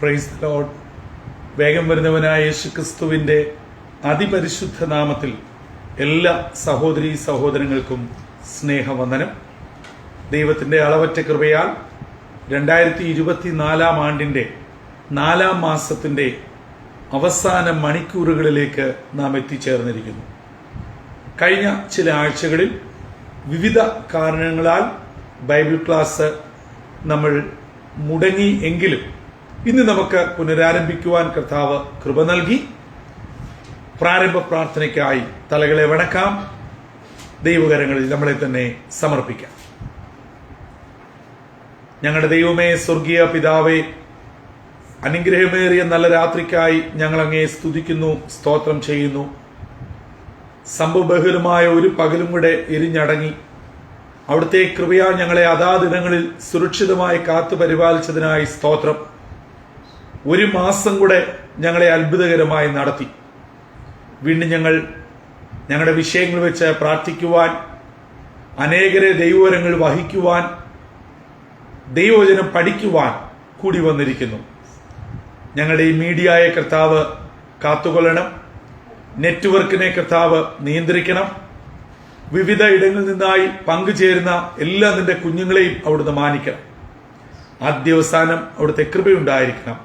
Praise the Lord. വേഗം വരുന്നവനായ യേശുക്രിസ്തുവിന്റെ അതിപരിശുദ്ധ നാമത്തിൽ എല്ലാ സഹോദരീ സഹോദരങ്ങൾക്കും സ്നേഹവന്ദനം. ദൈവത്തിന്റെ അളവറ്റ കൃപയാൽ 2024 ആണ്ടിന്റെ 4 മാസത്തിന്റെ അവസാന മണിക്കൂറുകളിലേക്ക് നാം എത്തിച്ചേർന്നിരിക്കുന്നു. കഴിഞ്ഞ ചില ആഴ്ചകളിൽ വിവിധ കാരണങ്ങളാൽ ബൈബിൾ ക്ലാസ് നമ്മൾ മുടങ്ങി എങ്കിലും ഇന്ന് നമുക്ക് പുനരാരംഭിക്കുവാൻ കർത്താവ് കൃപ നൽകി. പ്രാരംഭ പ്രാർത്ഥനയ്ക്കായി തലകളെ വണക്കാം, ദൈവകരങ്ങളിൽ നമ്മളെ തന്നെ സമർപ്പിക്കാം. ഞങ്ങളുടെ ദൈവമേ, സ്വർഗീയ പിതാവേ, അനുഗ്രഹമേറിയ നല്ല രാത്രിക്കായി ഞങ്ങൾ അങ്ങയെ സ്തുതിക്കുന്നു, സ്തോത്രം ചെയ്യുന്നു. സംഭവബഹുലമായ ഒരു പകലും കൂടെ എരിഞ്ഞടങ്ങി അവിടുത്തെ കൃപയാൽ ഞങ്ങളെ അതാദിനങ്ങളിൽ സുരക്ഷിതമായി കാത്തു പരിപാലിച്ചതിനായി സ്തോത്രം. ഒരു മാസം കൂടെ ഞങ്ങളെ അത്ഭുതകരമായി നടത്തി. വീണ്ടും ഞങ്ങളുടെ വിഷയങ്ങൾ വെച്ച് പ്രാർത്ഥിക്കുവാൻ, അനേകരെ ദൈവവരങ്ങൾ വഹിക്കുവാൻ, ദൈവവചനം പഠിക്കുവാൻ കൂടി വന്നിരിക്കുന്നു. ഞങ്ങളുടെ ഈ മീഡിയയെ കർത്താവ് കാത്തുകൊള്ളണം. നെറ്റ്വർക്കിനെ കർത്താവ് നിയന്ത്രിക്കണം. വിവിധ ഇടങ്ങളിൽ നിന്നായി പങ്കുചേരുന്ന എല്ലാ നിന്റെ കുഞ്ഞുങ്ങളെയും അവിടുന്ന് മാനിക്കണം. ആദ്യവസാനം അവിടുത്തെ കൃപയുണ്ടായിരിക്കണം.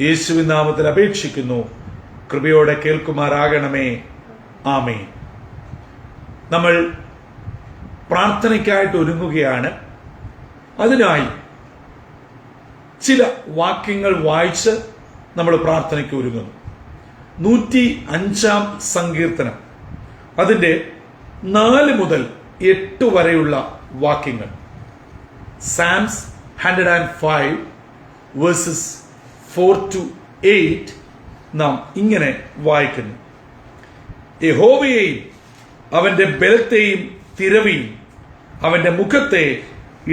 യേശുവിൻ നാമത്തിൽ അപേക്ഷിക്കുന്നു, കൃപയോടെ കേൾക്കുമാറാകണമേ. ആമേൻ. നമ്മൾ പ്രാർത്ഥനയ്ക്കായിട്ട് ഒരുങ്ങുകയാണ്. അതിനായി ചില വാക്യങ്ങൾ വായിച്ച് നമ്മൾ പ്രാർത്ഥനയ്ക്ക് ഒരുങ്ങുന്നു. 105 സങ്കീർത്തനം, അതിന്റെ 4 മുതൽ 8 വരെയുള്ള വാക്യങ്ങൾ. സാംസ് 105 വേഴ്സസ് 4 to 8 നാം ഇങ്ങനെ വായിക്കുന്നു. യഹോവയെയും അവന്റെ ബലത്തെയും തിരവിയും അവന്റെ മുഖത്തെ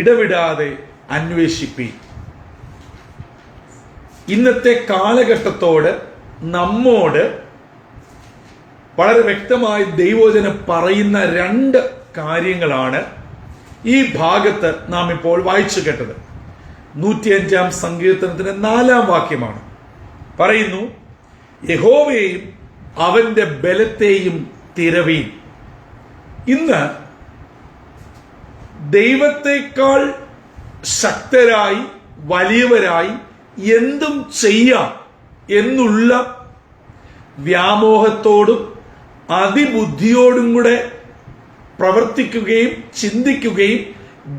ഇടവിടാതെ അന്വേഷിപ്പി. ഇന്നത്തെ കാലഘട്ടത്തോട് നമ്മോട് വളരെ വ്യക്തമായി ദൈവവചനം പറയുന്ന 2 കാര്യങ്ങളാണ് ഈ ഭാഗത്ത് നാം ഇപ്പോൾ വായിച്ചു കേട്ടത്. 105 സങ്കീർത്തനത്തിന്റെ 4 വാക്യമാണ്. പറയുന്നു, യഹോവയെയും അവന്റെ ബലത്തെയും തിരവീൻ. ഇന്ന് ദൈവത്തെക്കാൾ ശക്തരായി വലിയവരായി എന്തും ചെയ്യാം എന്നുള്ള വ്യാമോഹത്തോടും അതിബുദ്ധിയോടും കൂടെ പ്രവർത്തിക്കുകയും ചിന്തിക്കുകയും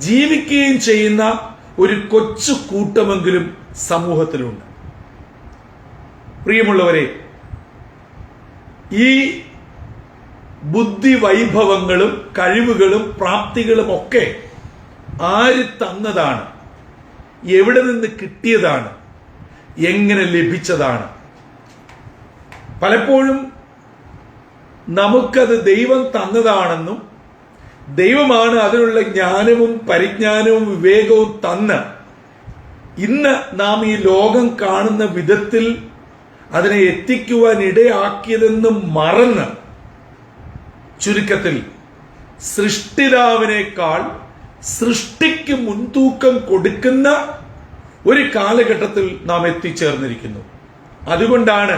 ജീവിക്കുകയും ചെയ്യുന്ന ഒരു കൊച്ചു കൂട്ടമെങ്കിലും സമൂഹത്തിലുണ്ട്. പ്രിയമുള്ളവരെ, ഈ ബുദ്ധി വൈഭവങ്ങളും കഴിവുകളും പ്രാപ്തികളും ഒക്കെ ആര് തന്നതാണ്? എവിടെ നിന്ന് കിട്ടിയതാണ്? എങ്ങനെ ലഭിച്ചതാണ്? പലപ്പോഴും നമുക്കത് ദൈവം തന്നതാണെന്നും ദൈവമാണ് അതിനുള്ള ജ്ഞാനവും പരിജ്ഞാനവും വിവേകവും തന്ന് ഇന്ന് നാം ഈ ലോകം കാണുന്ന വിധത്തിൽ അതിനെ എത്തിക്കുവാൻ ഇടയാക്കിയതെന്നും മറന്ന്, ചുരുക്കത്തിൽ സൃഷ്ടിതാവിനേക്കാൾ സൃഷ്ടിക്ക് മുൻതൂക്കം കൊടുക്കുന്ന ഒരു കാലഘട്ടത്തിൽ നാം എത്തിച്ചേർന്നിരിക്കുന്നു. അതുകൊണ്ടാണ്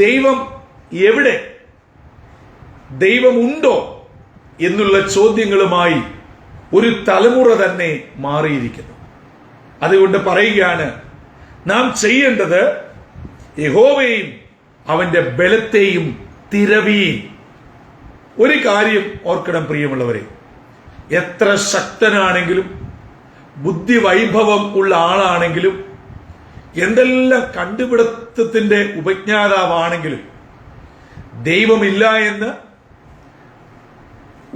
ദൈവം എവിടെ, ദൈവമുണ്ടോ എന്നുള്ള ചോദ്യങ്ങളുമായി ഒരു തലമുറ തന്നെ മാറിയിരിക്കുന്നു. അതുകൊണ്ട് പറയുകയാണ്, നാം ചെയ്യേണ്ടത് യഹോവയെയും അവന്റെ ബലത്തെയും തിരവീൻ. ഒരു കാര്യം ഓർക്കണം പ്രിയമുള്ളവരെ, എത്ര ശക്തനാണെങ്കിലും ബുദ്ധി വൈഭവം ഉള്ള ആളാണെങ്കിലും എന്തെല്ലാം കണ്ടുപിടുത്തത്തിന്റെ ഉപജ്ഞാതാവാണെങ്കിലും ദൈവമില്ല എന്ന്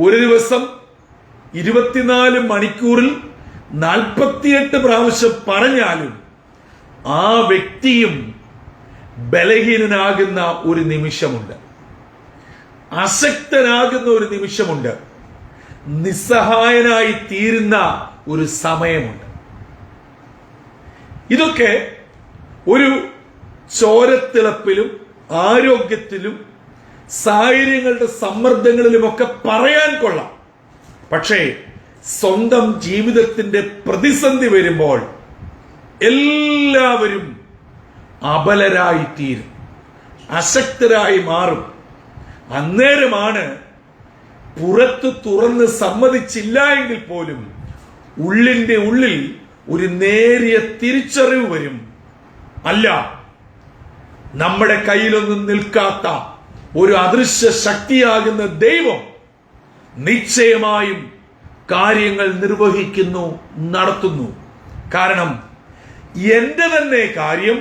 ഒരു ദിവസം 24 മണിക്കൂറിൽ 48 പ്രാവശ്യം പറഞ്ഞാലും ആ വ്യക്തിയും ബലഹീനനാകുന്ന ഒരു നിമിഷമുണ്ട്, അശക്തനാകുന്ന ഒരു നിമിഷമുണ്ട്, നിസ്സഹായനായി തീരുന്ന ഒരു സമയമുണ്ട്. ഇതൊക്കെ ഒരു ചോരത്തിളപ്പിലും ആരോഗ്യത്തിലും സാഹചര്യങ്ങളുടെ സമ്മർദ്ദങ്ങളിലുമൊക്കെ പറയാൻ കൊള്ളാം. പക്ഷേ സ്വന്തം ജീവിതത്തിന്റെ പ്രതിസന്ധി വരുമ്പോൾ എല്ലാവരും അബലരായിത്തീരും, അശക്തരായി മാറും. അന്നേരമാണ് പുറത്ത് തുറന്ന് സമ്മതിച്ചില്ല എങ്കിൽ പോലും ഉള്ളിന്റെ ഉള്ളിൽ ഒരു നേരിയ തിരിച്ചറിവ് വരും. അല്ല, നമ്മുടെ കയ്യിലൊന്നും നിൽക്കാത്ത ഒരു അദൃശ്യ ശക്തിയാകുന്ന ദൈവം നിശ്ചയമായും കാര്യങ്ങൾ നിർവഹിക്കുന്നു, നടത്തുന്നു. കാരണം എന്റെ തന്നെ കാര്യം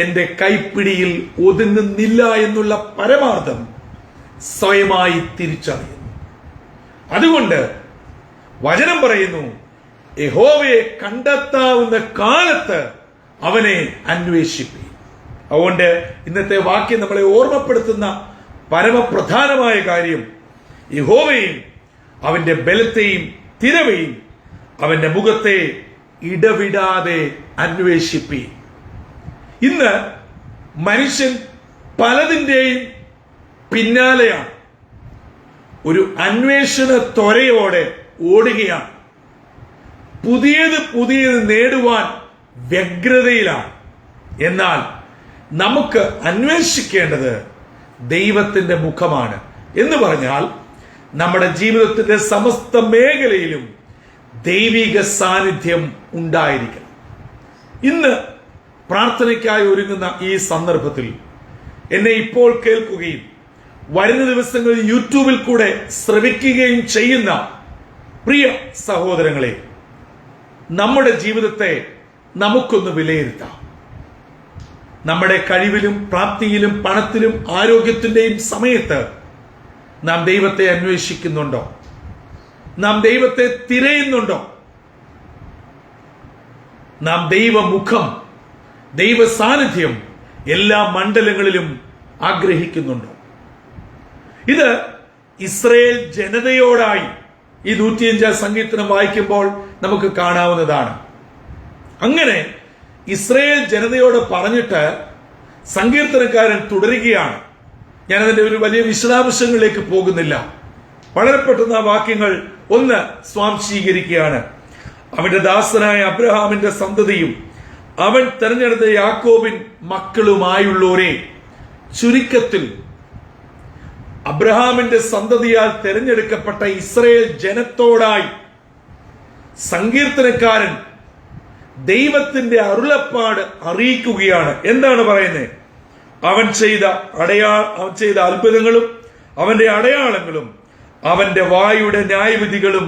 എന്റെ കൈപ്പിടിയിൽ ഒതുങ്ങുന്നില്ല എന്നുള്ള പരമാർത്ഥം സ്വയമായി തിരിച്ചറിയുന്നു. അതുകൊണ്ട് വചനം പറയുന്നു, യഹോവയെ കണ്ടെത്താവുന്ന കാലത്ത് അവനെ അന്വേഷിപ്പി. അതുകൊണ്ട് ഇന്നത്തെ വാക്യം നമ്മളെ ഓർമ്മപ്പെടുത്തുന്ന പരമപ്രധാനമായ കാര്യം, യഹോവയെയും അവന്റെ ബലത്തെയും തിരവെയും അവന്റെ മുഖത്തെ ഇടവിടാതെ അന്വേഷിപ്പി. ഇന്ന് മനുഷ്യൻ പലതിന്റെയും പിന്നാലെയാണ്, ഒരു അന്വേഷണ ത്വരയോടെ ഓടുകയാണ്, പുതിയത് നേടുവാൻ വ്യഗ്രതയിലാണ്. എന്നാൽ നമുക്ക് അന്വേഷിക്കേണ്ടത് ദൈവത്തിന്റെ മുഖമാണ്. എന്ന് പറഞ്ഞാൽ നമ്മുടെ ജീവിതത്തിന്റെ സമസ്ത മേഖലയിലും ദൈവിക സാന്നിധ്യം ഉണ്ടായിരിക്കണം. ഇന്ന് പ്രാർത്ഥനയ്ക്കായി ഒരുങ്ങുന്ന ഈ സന്ദർഭത്തിൽ എന്നെ ഇപ്പോൾ കേൾക്കുകയും വരുന്ന ദിവസങ്ങളിൽ യൂട്യൂബിൽ കൂടെ ശ്രവിക്കുകയും ചെയ്യുന്ന പ്രിയ സഹോദരങ്ങളെ, നമ്മുടെ ജീവിതത്തെ നമുക്കൊന്ന് വിലയിരുത്താം. നമ്മുടെ കഴിവിലും പ്രാപ്തിയിലും പണത്തിലും ആരോഗ്യത്തിന്റെയും സമയത്ത് നാം ദൈവത്തെ അന്വേഷിക്കുന്നുണ്ടോ? നാം ദൈവത്തെ തിരയുന്നുണ്ടോ? നാം ദൈവമുഖം, ദൈവ സാന്നിധ്യം എല്ലാ മണ്ഡലങ്ങളിലും ആഗ്രഹിക്കുന്നുണ്ടോ? ഇത് ഇസ്രായേൽ ജനതയോടായി ഈ 105 സങ്കീർത്തനം വായിക്കുമ്പോൾ നമുക്ക് കാണാവുന്നതാണ്. അങ്ങനെ ഇസ്രായേൽ ജനതയോട് പറഞ്ഞിട്ട് സങ്കീർത്തനക്കാരൻ തുടരുകയാണ്. ഞാനതിന്റെ ഒരു വലിയ വിശദാംശങ്ങളിലേക്ക് പോകുന്നില്ല. വളരെ പെട്ടെന്ന് ആ വാക്യങ്ങൾ ഒന്ന് സ്വാംശീകരിക്കുകയാണ്. അവന്റെ ദാസനായ അബ്രഹാമിന്റെ സന്തതിയും അവൻ തെരഞ്ഞെടുത്ത യാക്കോബിൻ മക്കളുമായുള്ളവരെ, ചുരുക്കത്തിൽ അബ്രഹാമിന്റെ സന്തതിയാൽ തെരഞ്ഞെടുക്കപ്പെട്ട ഇസ്രായേൽ ജനത്തോടായി സങ്കീർത്തനക്കാരൻ ദൈവത്തിന്റെ അരുളപ്പാട് അറിയിക്കുകയാണ്. എന്താണ് പറയുന്നത്? അവൻ ചെയ്ത അത്ഭുതങ്ങളും അവന്റെ അടയാളങ്ങളും അവന്റെ വായുടെ ന്യായവിധികളും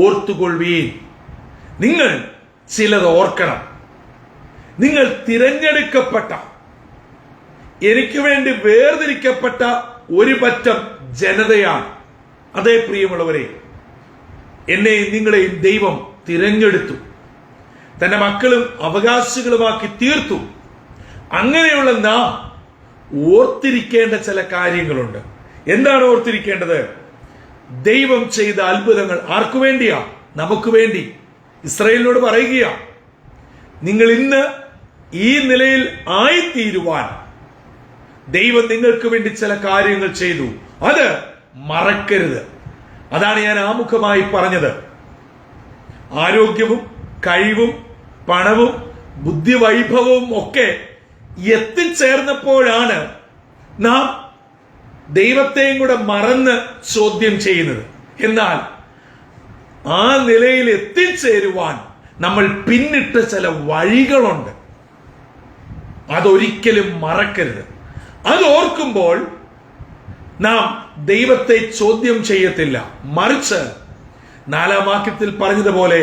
ഓർത്തുകൊള്ളുവീൻ. നിങ്ങൾ ചിലത് ഓർക്കണം. നിങ്ങൾ തിരഞ്ഞെടുക്കപ്പെട്ട, എനിക്ക് വേണ്ടി വേർതിരിക്കപ്പെട്ട ഒരു പറ്റം ജനതയാണ്. അതേ പ്രിയമുള്ളവരെ, എന്നെയും നിങ്ങളെയും ദൈവം തിരഞ്ഞെടുത്തു, തന്റെ മക്കളും അവകാശികളുമാക്കി തീർത്തു. അങ്ങനെയുള്ള നാം ഓർത്തിരിക്കേണ്ട ചില കാര്യങ്ങളുണ്ട്. എന്താണ് ഓർത്തിരിക്കേണ്ടത്? ദൈവം ചെയ്ത അത്ഭുതങ്ങൾ ആർക്കു വേണ്ടിയാ? നമുക്ക് വേണ്ടി. ഇസ്രായേലിനോട് പറയുകയാ, നിങ്ങൾ ഇന്ന് ഈ നിലയിൽ ആയിത്തീരുവാൻ ദൈവം നിങ്ങൾക്ക് വേണ്ടി ചില കാര്യങ്ങൾ ചെയ്തു, അത് മറക്കരുത്. അതാണ് ഞാൻ ആമുഖമായി പറഞ്ഞത്. ആരോഗ്യവും കഴിവും പണവും ബുദ്ധിവൈഭവവും ഒക്കെ എത്തിച്ചേർന്നപ്പോഴാണ് നാം ദൈവത്തെയും കൂടെ മറന്ന് ചോദ്യം ചെയ്യുന്നത്. എന്നാൽ ആ നിലയിൽ എത്തിച്ചേരുവാൻ നമ്മൾ പിന്നിട്ട ചില വഴികളുണ്ട്. അതൊരിക്കലും മറക്കരുത്. അത് ഓർക്കുമ്പോൾ നാം ദൈവത്തെ ചോദ്യം ചെയ്യത്തില്ല. മറിച്ച് 4-ാം വാക്യത്തിൽ പറഞ്ഞതുപോലെ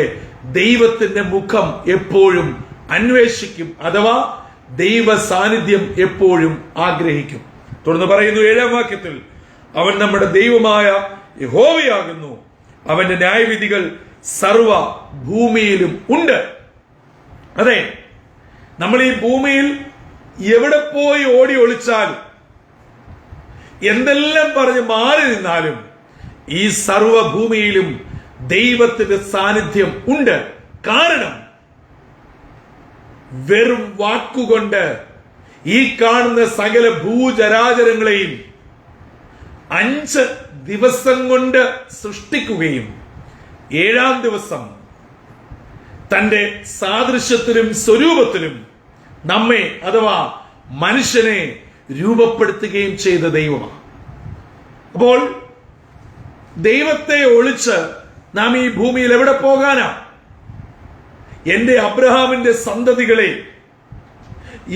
ദൈവത്തിന്റെ മുഖം എപ്പോഴും അന്വേഷിക്കും, അഥവാ ദൈവ സാന്നിധ്യം എപ്പോഴും ആഗ്രഹിക്കും. തുടർന്ന് പറയുന്നു 7-ാം വാക്യത്തിൽ, അവൻ നമ്മുടെ ദൈവമായ യഹോവയാകുന്നു, അവന്റെ ന്യായവിധികൾ സർവ ഭൂമിയിലും ഉണ്ട്. അതെ, നമ്മൾ ഈ ഭൂമിയിൽ എവിടെ പോയി ഓടി ഒളിച്ചാലും, എന്തെല്ലാം പറഞ്ഞ് മാറി നിന്നാലും, ഈ സർവഭൂമിയിലും ദൈവത്തിന്റെ സാന്നിധ്യം ഉണ്ട്. കാരണം വെറും വാക്കുകൊണ്ട് ഈ കാണുന്ന സകല ഭൂചരാചരങ്ങളെയും 5 ദിവസം കൊണ്ട് സൃഷ്ടിക്കുകയും 7-ാം ദിവസം തന്റെ സാദൃശ്യത്തിലും സ്വരൂപത്തിലും നമ്മെ അഥവാ മനുഷ്യനെ രൂപപ്പെടുത്തുകയും ചെയ്ത ദൈവമാണ്. അപ്പോൾ ദൈവത്തെ ഒളിച്ച് നാം ഈ ഭൂമിയിൽ എവിടെ പോകാനാ? എന്റെ അബ്രഹാമിന്റെ സന്തതികളെ,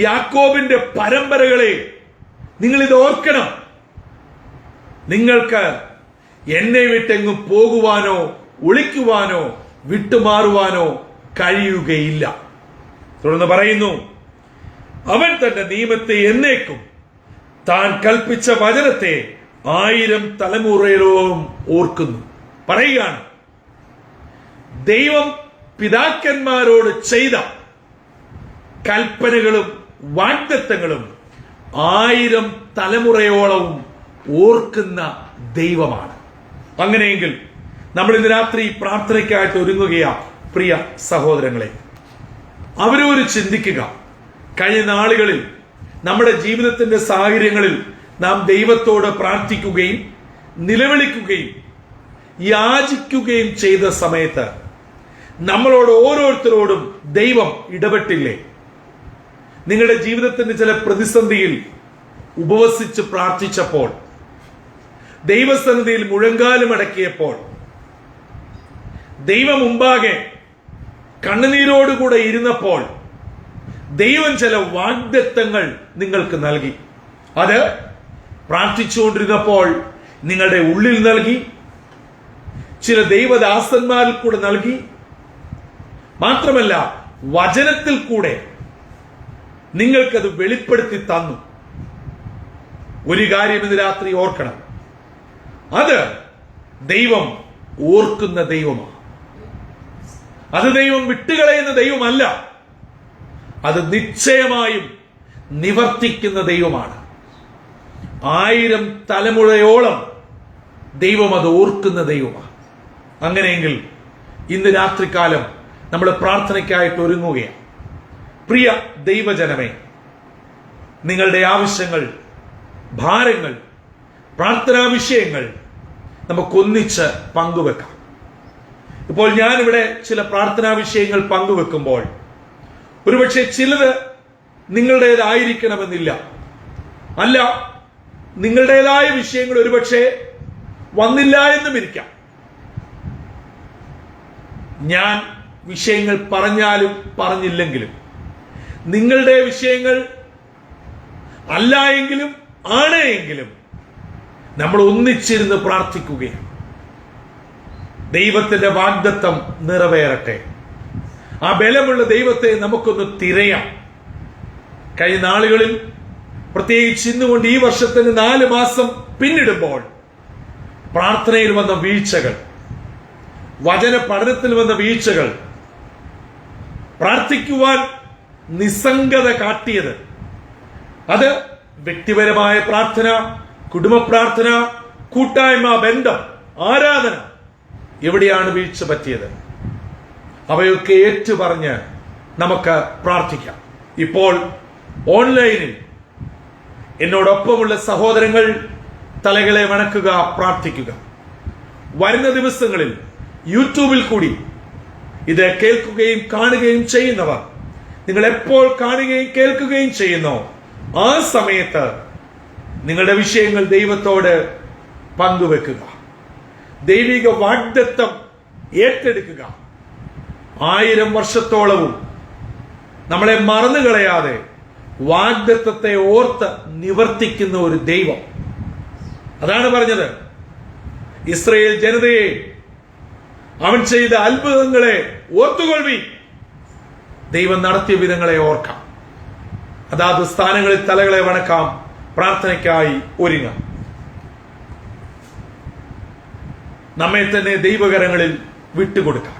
യാക്കോബിന്റെ പരമ്പരകളെ, നിങ്ങൾ ഇത് ഓർക്കണം. നിങ്ങൾക്ക് എന്നെ വിട്ടെങ്ങും പോകുവാനോ ഒളിക്കുവാനോ വിട്ടുമാറുവാനോ കഴിയുകയില്ല. തുടർന്ന് പറയുന്നു, അവൻ തന്റെ നിയമത്തെ എന്നേക്കും താൻ കൽപ്പിച്ച വചനത്തെ 1000 തലമുറയോളം ഓർക്കുന്നു. പറയുകയാണ്, ദൈവം പിതാക്കന്മാരോട് ചെയ്ത കൽപ്പനകളും വാഗ്ദത്തങ്ങളും 1000 തലമുറയോളവും ഓർക്കുന്ന ദൈവമാണ്. അങ്ങനെയെങ്കിൽ നമ്മൾ ഇന്ന് രാത്രി പ്രാർത്ഥനയ്ക്കായിട്ട് ഒരുങ്ങുകയാ. പ്രിയ സഹോദരങ്ങളെ, അവരൊരു ചിന്തിക്കുക. കഴിഞ്ഞ നാളുകളിൽ നമ്മുടെ ജീവിതത്തിന്റെ സാഹചര്യങ്ങളിൽ നാം ദൈവത്തോട് പ്രാർത്ഥിക്കുകയും നിലവിളിക്കുകയും യാചിക്കുകയും ചെയ്ത സമയത്ത് നമ്മളോട് ഓരോരുത്തരോടും ദൈവം ഇടപെട്ടില്ലേ? നിങ്ങളുടെ ജീവിതത്തിന്റെ ചില പ്രതിസന്ധിയിൽ ഉപവസിച്ച് പ്രാർത്ഥിച്ചപ്പോൾ, ദൈവസന്നിധിയിൽ മുഴങ്കാലും അടക്കിയപ്പോൾ, ദൈവം മുമ്പാകെ കണ്ണുനീരോടുകൂടെ ഇരുന്നപ്പോൾ ദൈവം ചില വാഗ്ദത്തങ്ങൾ നിങ്ങൾക്ക് നൽകി. അത് പ്രാർത്ഥിച്ചുകൊണ്ടിരുന്നപ്പോൾ നിങ്ങളുടെ ഉള്ളിൽ നൽകി, ചില ദൈവദാസന്മാരിൽ കൂടെ നൽകി. മാത്രമല്ല, വചനത്തിൽ കൂടെ നിങ്ങൾക്കത് വെളിപ്പെടുത്തി തന്നു. ഒരു കാര്യം ഇന്ന് രാത്രി ഓർക്കണം, അത് ദൈവം ഓർക്കുന്ന ദൈവമാണ്. അത് ദൈവം വിട്ടുകളയുന്ന ദൈവമല്ല, അത് നിശ്ചയമായും നിവർത്തിക്കുന്ന ദൈവമാണ്. 1000 തലമുറയോളം ദൈവം അത് ഓർക്കുന്ന ദൈവമാണ്. അങ്ങനെയെങ്കിൽ ഇന്ന് രാത്രികാലം നമ്മൾ പ്രാർത്ഥനയ്ക്കായിട്ട് ഒരുങ്ങുകയാണ്. പ്രിയ ദൈവജനമേ, നിങ്ങളുടെ ആവശ്യങ്ങൾ, ഭാരങ്ങൾ, പ്രാർത്ഥനാ വിഷയങ്ങൾ നമുക്കൊന്നിച്ച് പങ്കുവെക്കാം. ഇപ്പോൾ ഞാനിവിടെ ചില പ്രാർത്ഥനാ വിഷയങ്ങൾ പങ്കുവെക്കുമ്പോൾ ഒരുപക്ഷെ ചിലത് നിങ്ങളുടേതായിരിക്കണമെന്നില്ല. അല്ല, നിങ്ങളുടേതായ വിഷയങ്ങൾ ഒരുപക്ഷെ വന്നില്ല എന്നും ഇരിക്കാം. ഞാൻ വിഷയങ്ങൾ പറഞ്ഞാലും പറഞ്ഞില്ലെങ്കിലും നിങ്ങളുടെ വിഷയങ്ങൾ അല്ല എങ്കിലും ആണ് എങ്കിലും നമ്മൾ ഒന്നിച്ചിരുന്ന് പ്രാർത്ഥിക്കുകയാണ്. ദൈവത്തിന്റെ വാഗ്ദത്തം നിറവേറട്ടെ. ആ ബലമുള്ള ദൈവത്തെ നമുക്കൊന്ന് തിരയാം. കഴിഞ്ഞ നാളുകളിൽ, പ്രത്യേകിച്ച് ഇന്നുകൊണ്ട് ഈ വർഷത്തിന് 4 മാസം പിന്നിടുമ്പോൾ പ്രാർത്ഥനയിൽ വന്ന വീഴ്ചകൾ, വചന പഠനത്തിൽ വന്ന വീഴ്ചകൾ, പ്രാർത്ഥിക്കുവാൻ നിസ്സംഗത കാട്ടിയത്, അത് വ്യക്തിപരമായ പ്രാർത്ഥന, കുടുംബ പ്രാർത്ഥന, കൂട്ടായ്മ, ബന്ധം, ആരാധന, എവിടെയാണ് വീഴ്ച പറ്റിയത്? അവയൊക്കെ ഏറ്റുപറഞ്ഞ് നമുക്ക് പ്രാർത്ഥിക്കാം. ഇപ്പോൾ ഓൺലൈനിൽ എന്നോടൊപ്പമുള്ള സഹോദരങ്ങൾ തലകളെ വണക്കുക, പ്രാർത്ഥിക്കുക. വരുന്ന ദിവസങ്ങളിൽ യൂട്യൂബിൽ കൂടി ഇത് കേൾക്കുകയും കാണുകയും ചെയ്യുന്നവർ, നിങ്ങൾ എപ്പോൾ കാണുകയും കേൾക്കുകയും ചെയ്യുന്നോ ആ സമയത്ത് നിങ്ങളുടെ വിഷയങ്ങൾ ദൈവത്തോട് പങ്കുവെക്കുക. ദൈവിക വാഗ്ദത്തം ഏറ്റെടുക്കുക. 1000 വർഷത്തോളവും നമ്മളെ മറന്നുകളയാതെ വാഗ്ദത്തത്തെ ഓർത്ത് നിവർത്തിക്കുന്ന ഒരു ദൈവം. അതാണ് പറഞ്ഞത്, ഇസ്രായേൽ ജനതയെ അവൻ ചെയ്ത അത്ഭുതങ്ങളെ ഓർത്തുകൊള്ളി. ദൈവം നടത്തിയ വിധങ്ങളെ ഓർക്കാം. അതാത് സ്ഥാനങ്ങളിൽ തലകളെ വണക്കാം. പ്രാർത്ഥനയ്ക്കായി ഒരുങ്ങാം. നമ്മെ തന്നെ ദൈവകരങ്ങളിൽ വിട്ടുകൊടുക്കാം.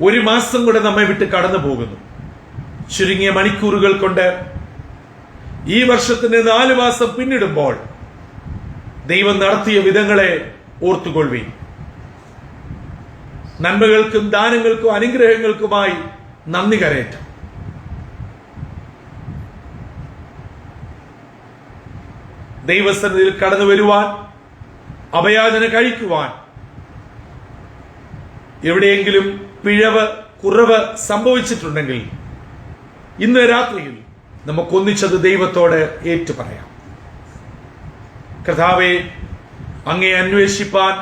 1 മാസം കൂടെ നമ്മെ വിട്ട് കടന്നു പോകുന്നു. ചുരുങ്ങിയ മണിക്കൂറുകൾ കൊണ്ട് ഈ വർഷത്തിന് 4 മാസം പിന്നിടുമ്പോൾ ദൈവം നടത്തിയ വിധങ്ങളെ ഓർത്തുകൊള്ളി. നന്മകൾക്കും ദാനങ്ങൾക്കും അനുഗ്രഹങ്ങൾക്കുമായി നന്ദി കരയറ്റാം. ദൈവസന്നിധിയിൽ കടന്നു വരുവാൻ, അഭയാചന കഴിക്കുവാൻ എവിടെയെങ്കിലും പിഴവ്, കുറവ് സംഭവിച്ചിട്ടുണ്ടെങ്കിൽ ഇന്ന് രാത്രിയിൽ നമുക്കൊന്നിച്ചത് ദൈവത്തോട് ഏറ്റുപറയാം. കർത്താവേ, അങ്ങേ അന്വേഷിപ്പാൻ,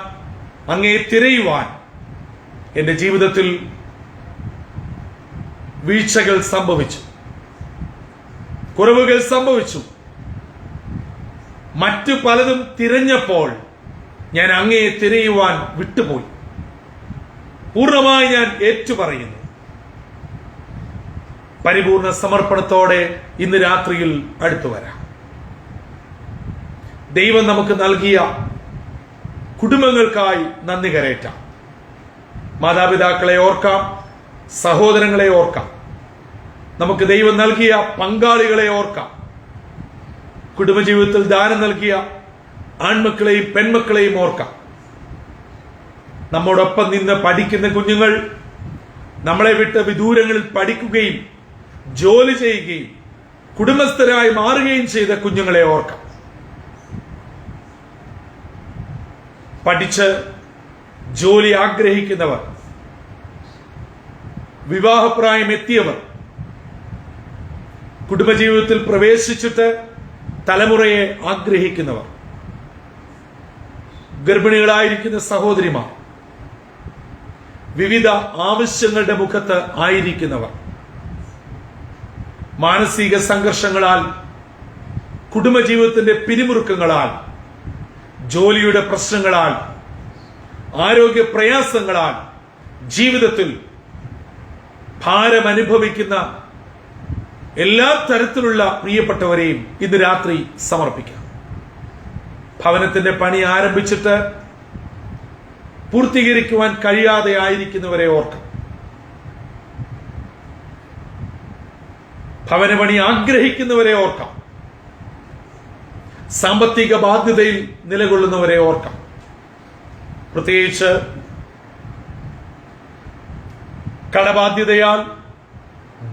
അങ്ങേ തിരയുവാൻ എന്റെ ജീവിതത്തിൽ വീഴ്ചകൾ സംഭവിച്ചു, കുറവുകൾ സംഭവിച്ചു. മറ്റു പലതും തിരഞ്ഞപ്പോൾ ഞാൻ അങ്ങയെ തിരയുവാൻ വിട്ടുപോയി. പൂർണ്ണമായി ഞാൻ ഏറ്റുപറയുന്നു. പരിപൂർണ സമർപ്പണത്തോടെ ഇന്ന് രാത്രിയിൽ അടുത്തു വരാം. ദൈവം നമുക്ക് നൽകിയ കുടുംബങ്ങൾക്കായി നന്ദി കരേറ്റാം. മാതാപിതാക്കളെ ഓർക്കാം, സഹോദരങ്ങളെ ഓർക്കാം, നമുക്ക് ദൈവം നൽകിയ പങ്കാളികളെ ഓർക്കാം, കുടുംബജീവിതത്തിൽ ദാനം നൽകിയ ആൺമക്കളെയും പെൺമക്കളെയും ഓർക്കാം. നമ്മോടൊപ്പം നിന്ന് പഠിക്കുന്ന കുഞ്ഞുങ്ങൾ, നമ്മളെ വിട്ട് വിദൂരങ്ങളിൽ പഠിക്കുകയും ജോലി ചെയ്യുകയും കുടുംബസ്ഥരായി മാറുകയും ചെയ്ത കുഞ്ഞുങ്ങളെ ഓർക്കാം. പഠിച്ച് ജോലി ആഗ്രഹിക്കുന്നവർ, വിവാഹപ്രായം എത്തിയവർ, കുടുംബജീവിതത്തിൽ പ്രവേശിച്ചിട്ട് തലമുറയെ ആഗ്രഹിക്കുന്നവർ, ഗർഭിണികളായിരിക്കുന്ന സഹോദരിമാർ, വിവിധ ആവശ്യങ്ങളുടെ മുഖത്ത് ആയിരിക്കുന്നവർ, മാനസിക സംഘർഷങ്ങളാൽ, കുടുംബജീവിതത്തിന്റെ പിരിമുറുക്കങ്ങളാൽ, ജോലിയുടെ പ്രശ്നങ്ങളാൽ, ആരോഗ്യ പ്രയാസങ്ങളാൽ ജീവിതത്തിൽ ഭാരം അനുഭവിക്കുന്ന എല്ലാ തരത്തിലുള്ള പ്രിയപ്പെട്ടവരെയും ഇന്ന് രാത്രി സമർപ്പിക്കാം. ഭവനത്തിന്റെ പണി ആരംഭിച്ചിട്ട് പൂർത്തീകരിക്കുവാൻ കഴിയാതെ ആയിരിക്കുന്നവരെ ഓർക്കാം. ഭവനപണി ആഗ്രഹിക്കുന്നവരെ ഓർക്കാം. സാമ്പത്തിക ബാധ്യതയിൽ നിലകൊള്ളുന്നവരെ ഓർക്കാം. പ്രത്യേകിച്ച് കടബാധ്യതയാൽ,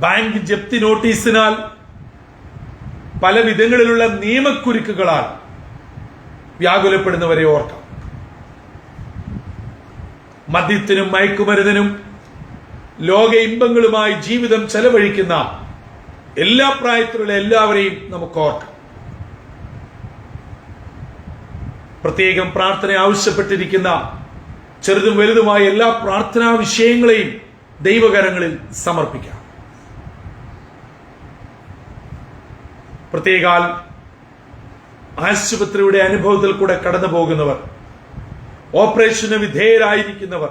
ബാങ്ക് ജപ്തി നോട്ടീസിനാൽ, പല വിധങ്ങളിലുള്ള നിയമക്കുരുക്കുകളാൽ വ്യാകുലപ്പെടുന്നവരെ ഓർക്കാം. മദ്യത്തിനും മയക്കുമരുന്നിനും ലോക ഇമ്പങ്ങളുമായി ജീവിതം ചെലവഴിക്കുന്ന എല്ലാ പ്രായത്തിലുള്ള എല്ലാവരെയും നമുക്ക് ഓർക്കാം. പ്രത്യേകം പ്രാർത്ഥന ആവശ്യപ്പെട്ടിരിക്കുന്ന ചെറുതും വലുതുമായ എല്ലാ പ്രാർത്ഥനാ വിഷയങ്ങളെയും ദൈവകരങ്ങളിൽ സമർപ്പിക്കാം. പ്രത്യേകാൽ ആശുപത്രിയുടെ അനുഭവത്തിൽ കൂടെ കടന്നു പോകുന്നവർ, ഓപ്പറേഷന് വിധേയരായിരിക്കുന്നവർ,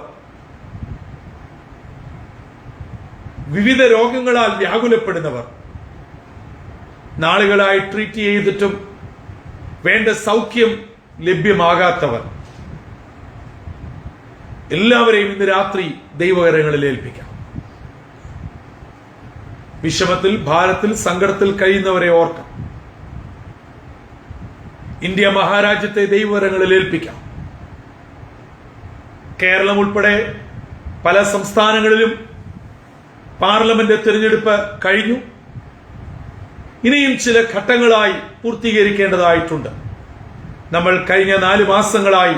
വിവിധ രോഗങ്ങളാൽ വ്യാകുലപ്പെടുന്നവർ, നാളുകളായി ട്രീറ്റ് ചെയ്തിട്ടും വേണ്ട സൗഖ്യം ലഭ്യമാകാത്തവർ, എല്ലാവരെയും ഇന്ന് രാത്രി ദൈവകരങ്ങളിൽ ഏൽപ്പിക്കാം. വിഷമത്തിൽ, ഭാരത്തിൽ, സങ്കടത്തിൽ കഴിയുന്നവരെ ഓർക്കാം. ഇന്ത്യ മഹാരാജ്യത്തെ ദൈവകരങ്ങളിൽ ഏൽപ്പിക്കാം. കേരളം ഉൾപ്പെടെ പല സംസ്ഥാനങ്ങളിലും പാർലമെന്റ് തിരഞ്ഞെടുപ്പ് കഴിഞ്ഞു. ഇനിയും ചില ഘട്ടങ്ങളായി പൂർത്തീകരിക്കേണ്ടതായിട്ടുണ്ട്. നമ്മൾ കഴിഞ്ഞ 4 മാസങ്ങളായി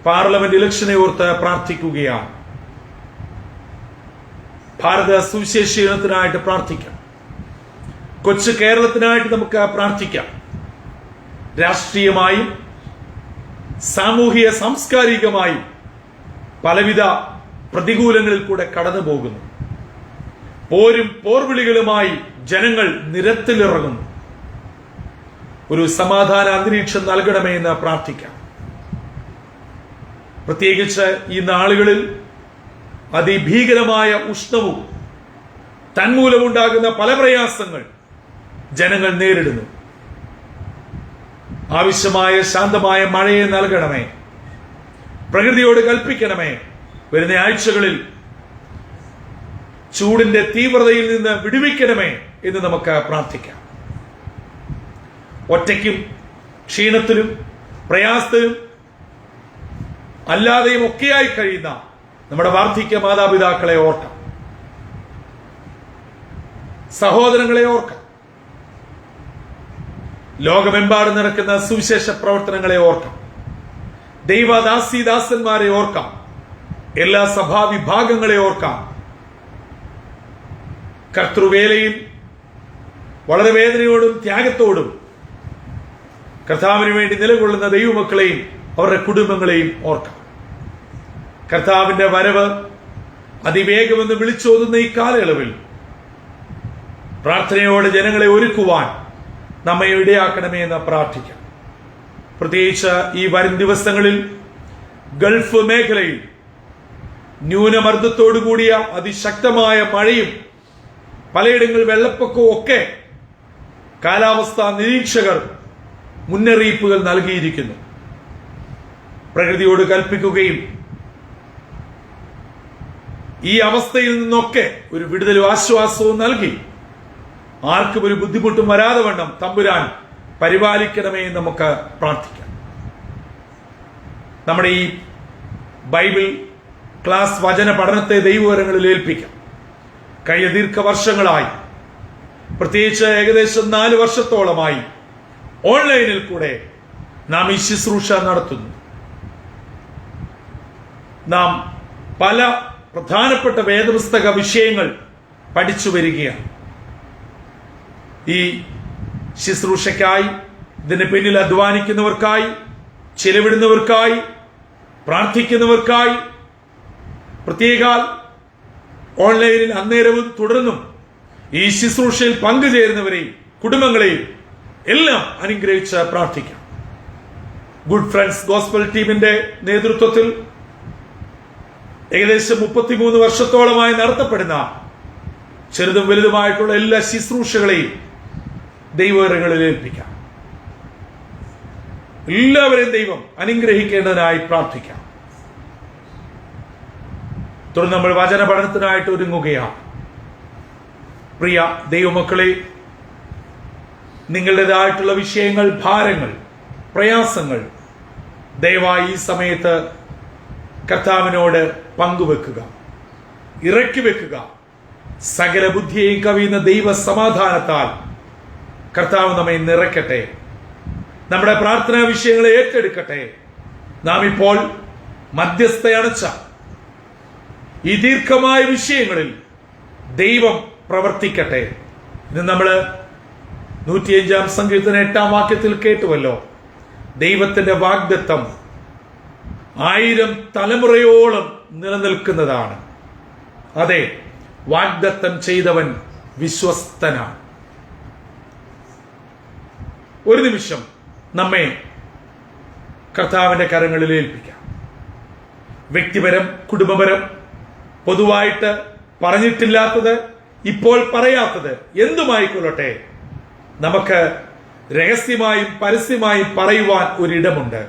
പാർലമെന്റ് ഇലക്ഷനെ ഓർത്ത് പ്രാർത്ഥിക്കുകയാണ്. ഭാരത സുവിശേഷീകരണത്തിനായിട്ട് പ്രാർത്ഥിക്കാം. കൊച്ചു കേരളത്തിനായിട്ട് നമുക്ക് പ്രാർത്ഥിക്കാം. രാഷ്ട്രീയമായും സാമൂഹിക സാംസ്കാരികമായും പലവിധ പ്രതികൂലങ്ങളിൽ കൂടെ കടന്നു പോകുന്നു. പോരും പോർവിളികളുമായി ജനങ്ങൾ നിരത്തിലിറങ്ങുന്നു. ഒരു സമാധാന അന്തരീക്ഷം നൽകണമേ എന്ന് പ്രാർത്ഥിക്കാം. പ്രത്യേകിച്ച് ഈ നാളുകളിൽ അതിഭീകരമായ ഉഷ്ണവും തന്മൂലമുണ്ടാകുന്ന പല പ്രയാസങ്ങൾ ജനങ്ങൾ നേരിടുന്നു. ആവശ്യമായ ശാന്തമായ മഴയെ നൽകണമേ. പ്രകൃതിയോട് കൽപ്പിക്കണമേ. വരുന്ന ആഴ്ചകളിൽ ചൂടിന്റെ തീവ്രതയിൽ നിന്ന് വിടുവിക്കണമേ എന്ന് നമുക്ക് പ്രാർത്ഥിക്കാം. ഒറ്റയ്ക്കും ക്ഷീണത്തിലും പ്രയാസത്തിലും അല്ലാതെയും ഒക്കെയായി കഴിയുന്ന നമ്മുടെ വാർദ്ധക്യ മാതാപിതാക്കളെ ഓർക്കാം. സഹോദരങ്ങളെ ഓർക്കാം. ലോകമെമ്പാടും നടക്കുന്ന സുവിശേഷ പ്രവർത്തനങ്ങളെ ഓർക്കാം. ദൈവദാസീദാസന്മാരെ ഓർക്കാം. എല്ലാ സഭാവിഭാഗങ്ങളെ ഓർക്കാം. കർത്തൃവേലയിൽ വളരെ വേദനയോടും ത്യാഗത്തോടും കർത്താവിന് വേണ്ടി നിലകൊള്ളുന്ന ദൈവമക്കളെയും അവരുടെ കുടുംബങ്ങളെയും ഓർക്കാം. കർത്താവിന്റെ വരവ് അതിവേഗമെന്ന് വിളിച്ചോതുന്ന ഈ കാലയളവിൽ പ്രാർത്ഥനയോടെ ജനങ്ങളെ ഒരുക്കുവാൻ നമ്മെ ഇടയാക്കണമേ എന്ന് പ്രാർത്ഥിക്കാം. പ്രത്യേകിച്ച് ഈ വരും ദിവസങ്ങളിൽ ഗൾഫ് മേഖലയിൽ ന്യൂനമർദ്ദത്തോടു കൂടിയ അതിശക്തമായ മഴയും പലയിടങ്ങളിൽ വെള്ളപ്പൊക്കവും ഒക്കെ കാലാവസ്ഥാ നിരീക്ഷകർ മുന്നറിയിപ്പുകൾ നൽകിയിരിക്കുന്നു. പ്രകൃതിയോട് കൽപ്പിക്കുകയും ഈ അവസ്ഥയിൽ നിന്നൊക്കെ ഒരു വിടുതലും ആശ്വാസവും നൽകി ആർക്കും ഒരു ബുദ്ധിമുട്ടും വരാതെ വണ്ണം തമ്പുരാൻ പരിപാലിക്കണമേ എന്ന് നമുക്ക് പ്രാർത്ഥിക്കാം. നമ്മുടെ ഈ ബൈബിൾ ക്ലാസ് വചന പഠനത്തെ ദൈവകരങ്ങളിൽ ഏൽപ്പിക്കാം. കഴിഞ്ഞ ദീർഘവർഷങ്ങളായി, പ്രത്യേകിച്ച് ഏകദേശം 4 വർഷത്തോളമായി ഓൺലൈനിൽ കൂടെ നാം ഈ ശുശ്രൂഷ നടത്തുന്നു. നാം പല പ്രധാനപ്പെട്ട വേദപുസ്തക വിഷയങ്ങൾ പഠിച്ചു വരികയാണ്. ഈ ശുശ്രൂഷയ്ക്കായി, ഇതിന് പിന്നിൽ അധ്വാനിക്കുന്നവർക്കായി, ചെലവിടുന്നവർക്കായി, പ്രാർത്ഥിക്കുന്നവർക്കായി, പ്രത്യേക ഓൺലൈനിൽ അന്നേരവും തുടർന്നും ഈ ശുശ്രൂഷയിൽ പങ്കുചേരുന്നവരെയും കുടുംബങ്ങളെയും എല്ലാം അനുഗ്രഹിച്ച് പ്രാർത്ഥിക്കാം. ഗുഡ് ഫ്രണ്ട്സ് ഗോസ്പൽ ടീമിന്റെ നേതൃത്വത്തിൽ ഏകദേശം 33 വർഷത്തോളമായി നടത്തപ്പെടുന്ന ചെറുതും വലുതുമായിട്ടുള്ള എല്ലാ ശുശ്രൂഷകളെയും ദൈവകരങ്ങളിൽ ഏൽപ്പിക്കാം. എല്ലാവരെയും ദൈവം അനുഗ്രഹിക്കേണ്ടതിനായി പ്രാർത്ഥിക്കാം. തുടർന്ന് നമ്മൾ വചന പഠനത്തിനായിട്ട് ഒരുങ്ങുകയാണ്. പ്രിയ ദൈവമക്കളെ, നിങ്ങളുടേതായിട്ടുള്ള വിഷയങ്ങൾ, ഭാരങ്ങൾ, പ്രയാസങ്ങൾ ദയവായി ഈ സമയത്ത് കർത്താവിനോട് പങ്കുവെക്കുക, ഇറക്കി വെക്കുക. സകല ബുദ്ധിയെയും കവിയുന്ന ദൈവ സമാധാനത്താൽ കർത്താവ് നമ്മെ നിറയ്ക്കട്ടെ. നമ്മുടെ പ്രാർത്ഥനാ വിഷയങ്ങളെ ഏറ്റെടുക്കട്ടെ. നാം ഇപ്പോൾ മധ്യസ്ഥയണച്ച ഈ ദീർഘമായ വിഷയങ്ങളിൽ ദൈവം പ്രവർത്തിക്കട്ടെ. ഇത് നമ്മള് 105 സങ്കീർത്തനം 8 വാക്യത്തിൽ കേട്ടുവല്ലോ. ദൈവത്തിന്റെ വാഗ്ദത്തം 1000 തലമുറയോളം നിലനിൽക്കുന്നതാണ്. അതെ, വാഗ്ദത്തം ചെയ്തവൻ വിശ്വസ്തനാണ്. ഒരു നിമിഷം നമ്മെ കർത്താവിന്റെ കരങ്ങളിൽ ഏൽപ്പിക്കാം. വ്യക്തിപരം, കുടുംബപരം, പൊതുവായിട്ട് പറഞ്ഞിട്ടില്ലാത്തത്, ഇപ്പോൾ പറയാത്തത് എന്തുമായിക്കൊള്ളട്ടെ, നമുക്ക് രഹസ്യമായും പരസ്യമായും പറയുവാൻ ഒരിടമുണ്ട്.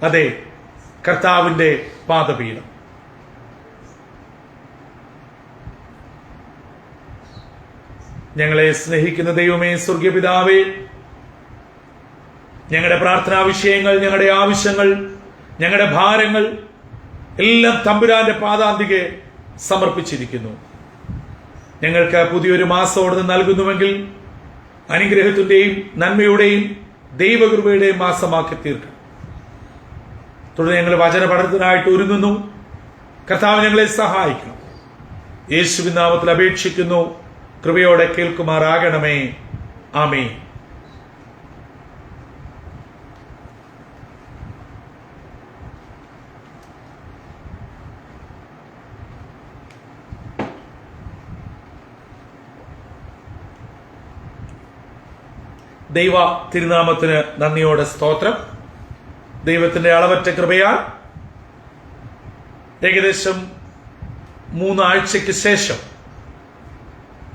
അതെ, കർത്താവിന്റെ പാദപീഠം. ഞങ്ങളെ സ്നേഹിക്കുന്ന ദൈവമേ, സ്വർഗീയ പിതാവേ, ഞങ്ങളുടെ പ്രാർത്ഥനാ വിഷയങ്ങൾ, ഞങ്ങളുടെ ആവശ്യങ്ങൾ, ഞങ്ങളുടെ ഭാരങ്ങൾ എല്ലാം തമ്പുരാന്റെ പാദാന്തികെ സമർപ്പിച്ചിരിക്കുന്നു. ഞങ്ങൾക്ക് പുതിയൊരു മാസം അവിടുന്ന് നൽകുന്നുവെങ്കിൽ അനുഗ്രഹത്തിന്റെയും നന്മയുടെയും ദൈവകൃപയുടെയും മാസമാക്കി തീർക്കണം. തുടർന്ന് ഞങ്ങൾ വചന പഠനത്തിനായിട്ട് ഒരുങ്ങുന്നു. കർത്താവ് ഞങ്ങളെ സഹായിക്കണം. യേശുവിൻ നാമത്തിൽ അപേക്ഷിക്കുന്നു. കൃപയോടെ കേൾക്കുമാറാകണമേ. ആമേൻ. ദൈവ തിരുനാമത്തിന് നന്ദിയോടെ സ്തോത്രം. ദൈവത്തിന്റെ അളവറ്റ കൃപയാൽ ഏകദേശം 3 ആഴ്ചയ്ക്ക് ശേഷം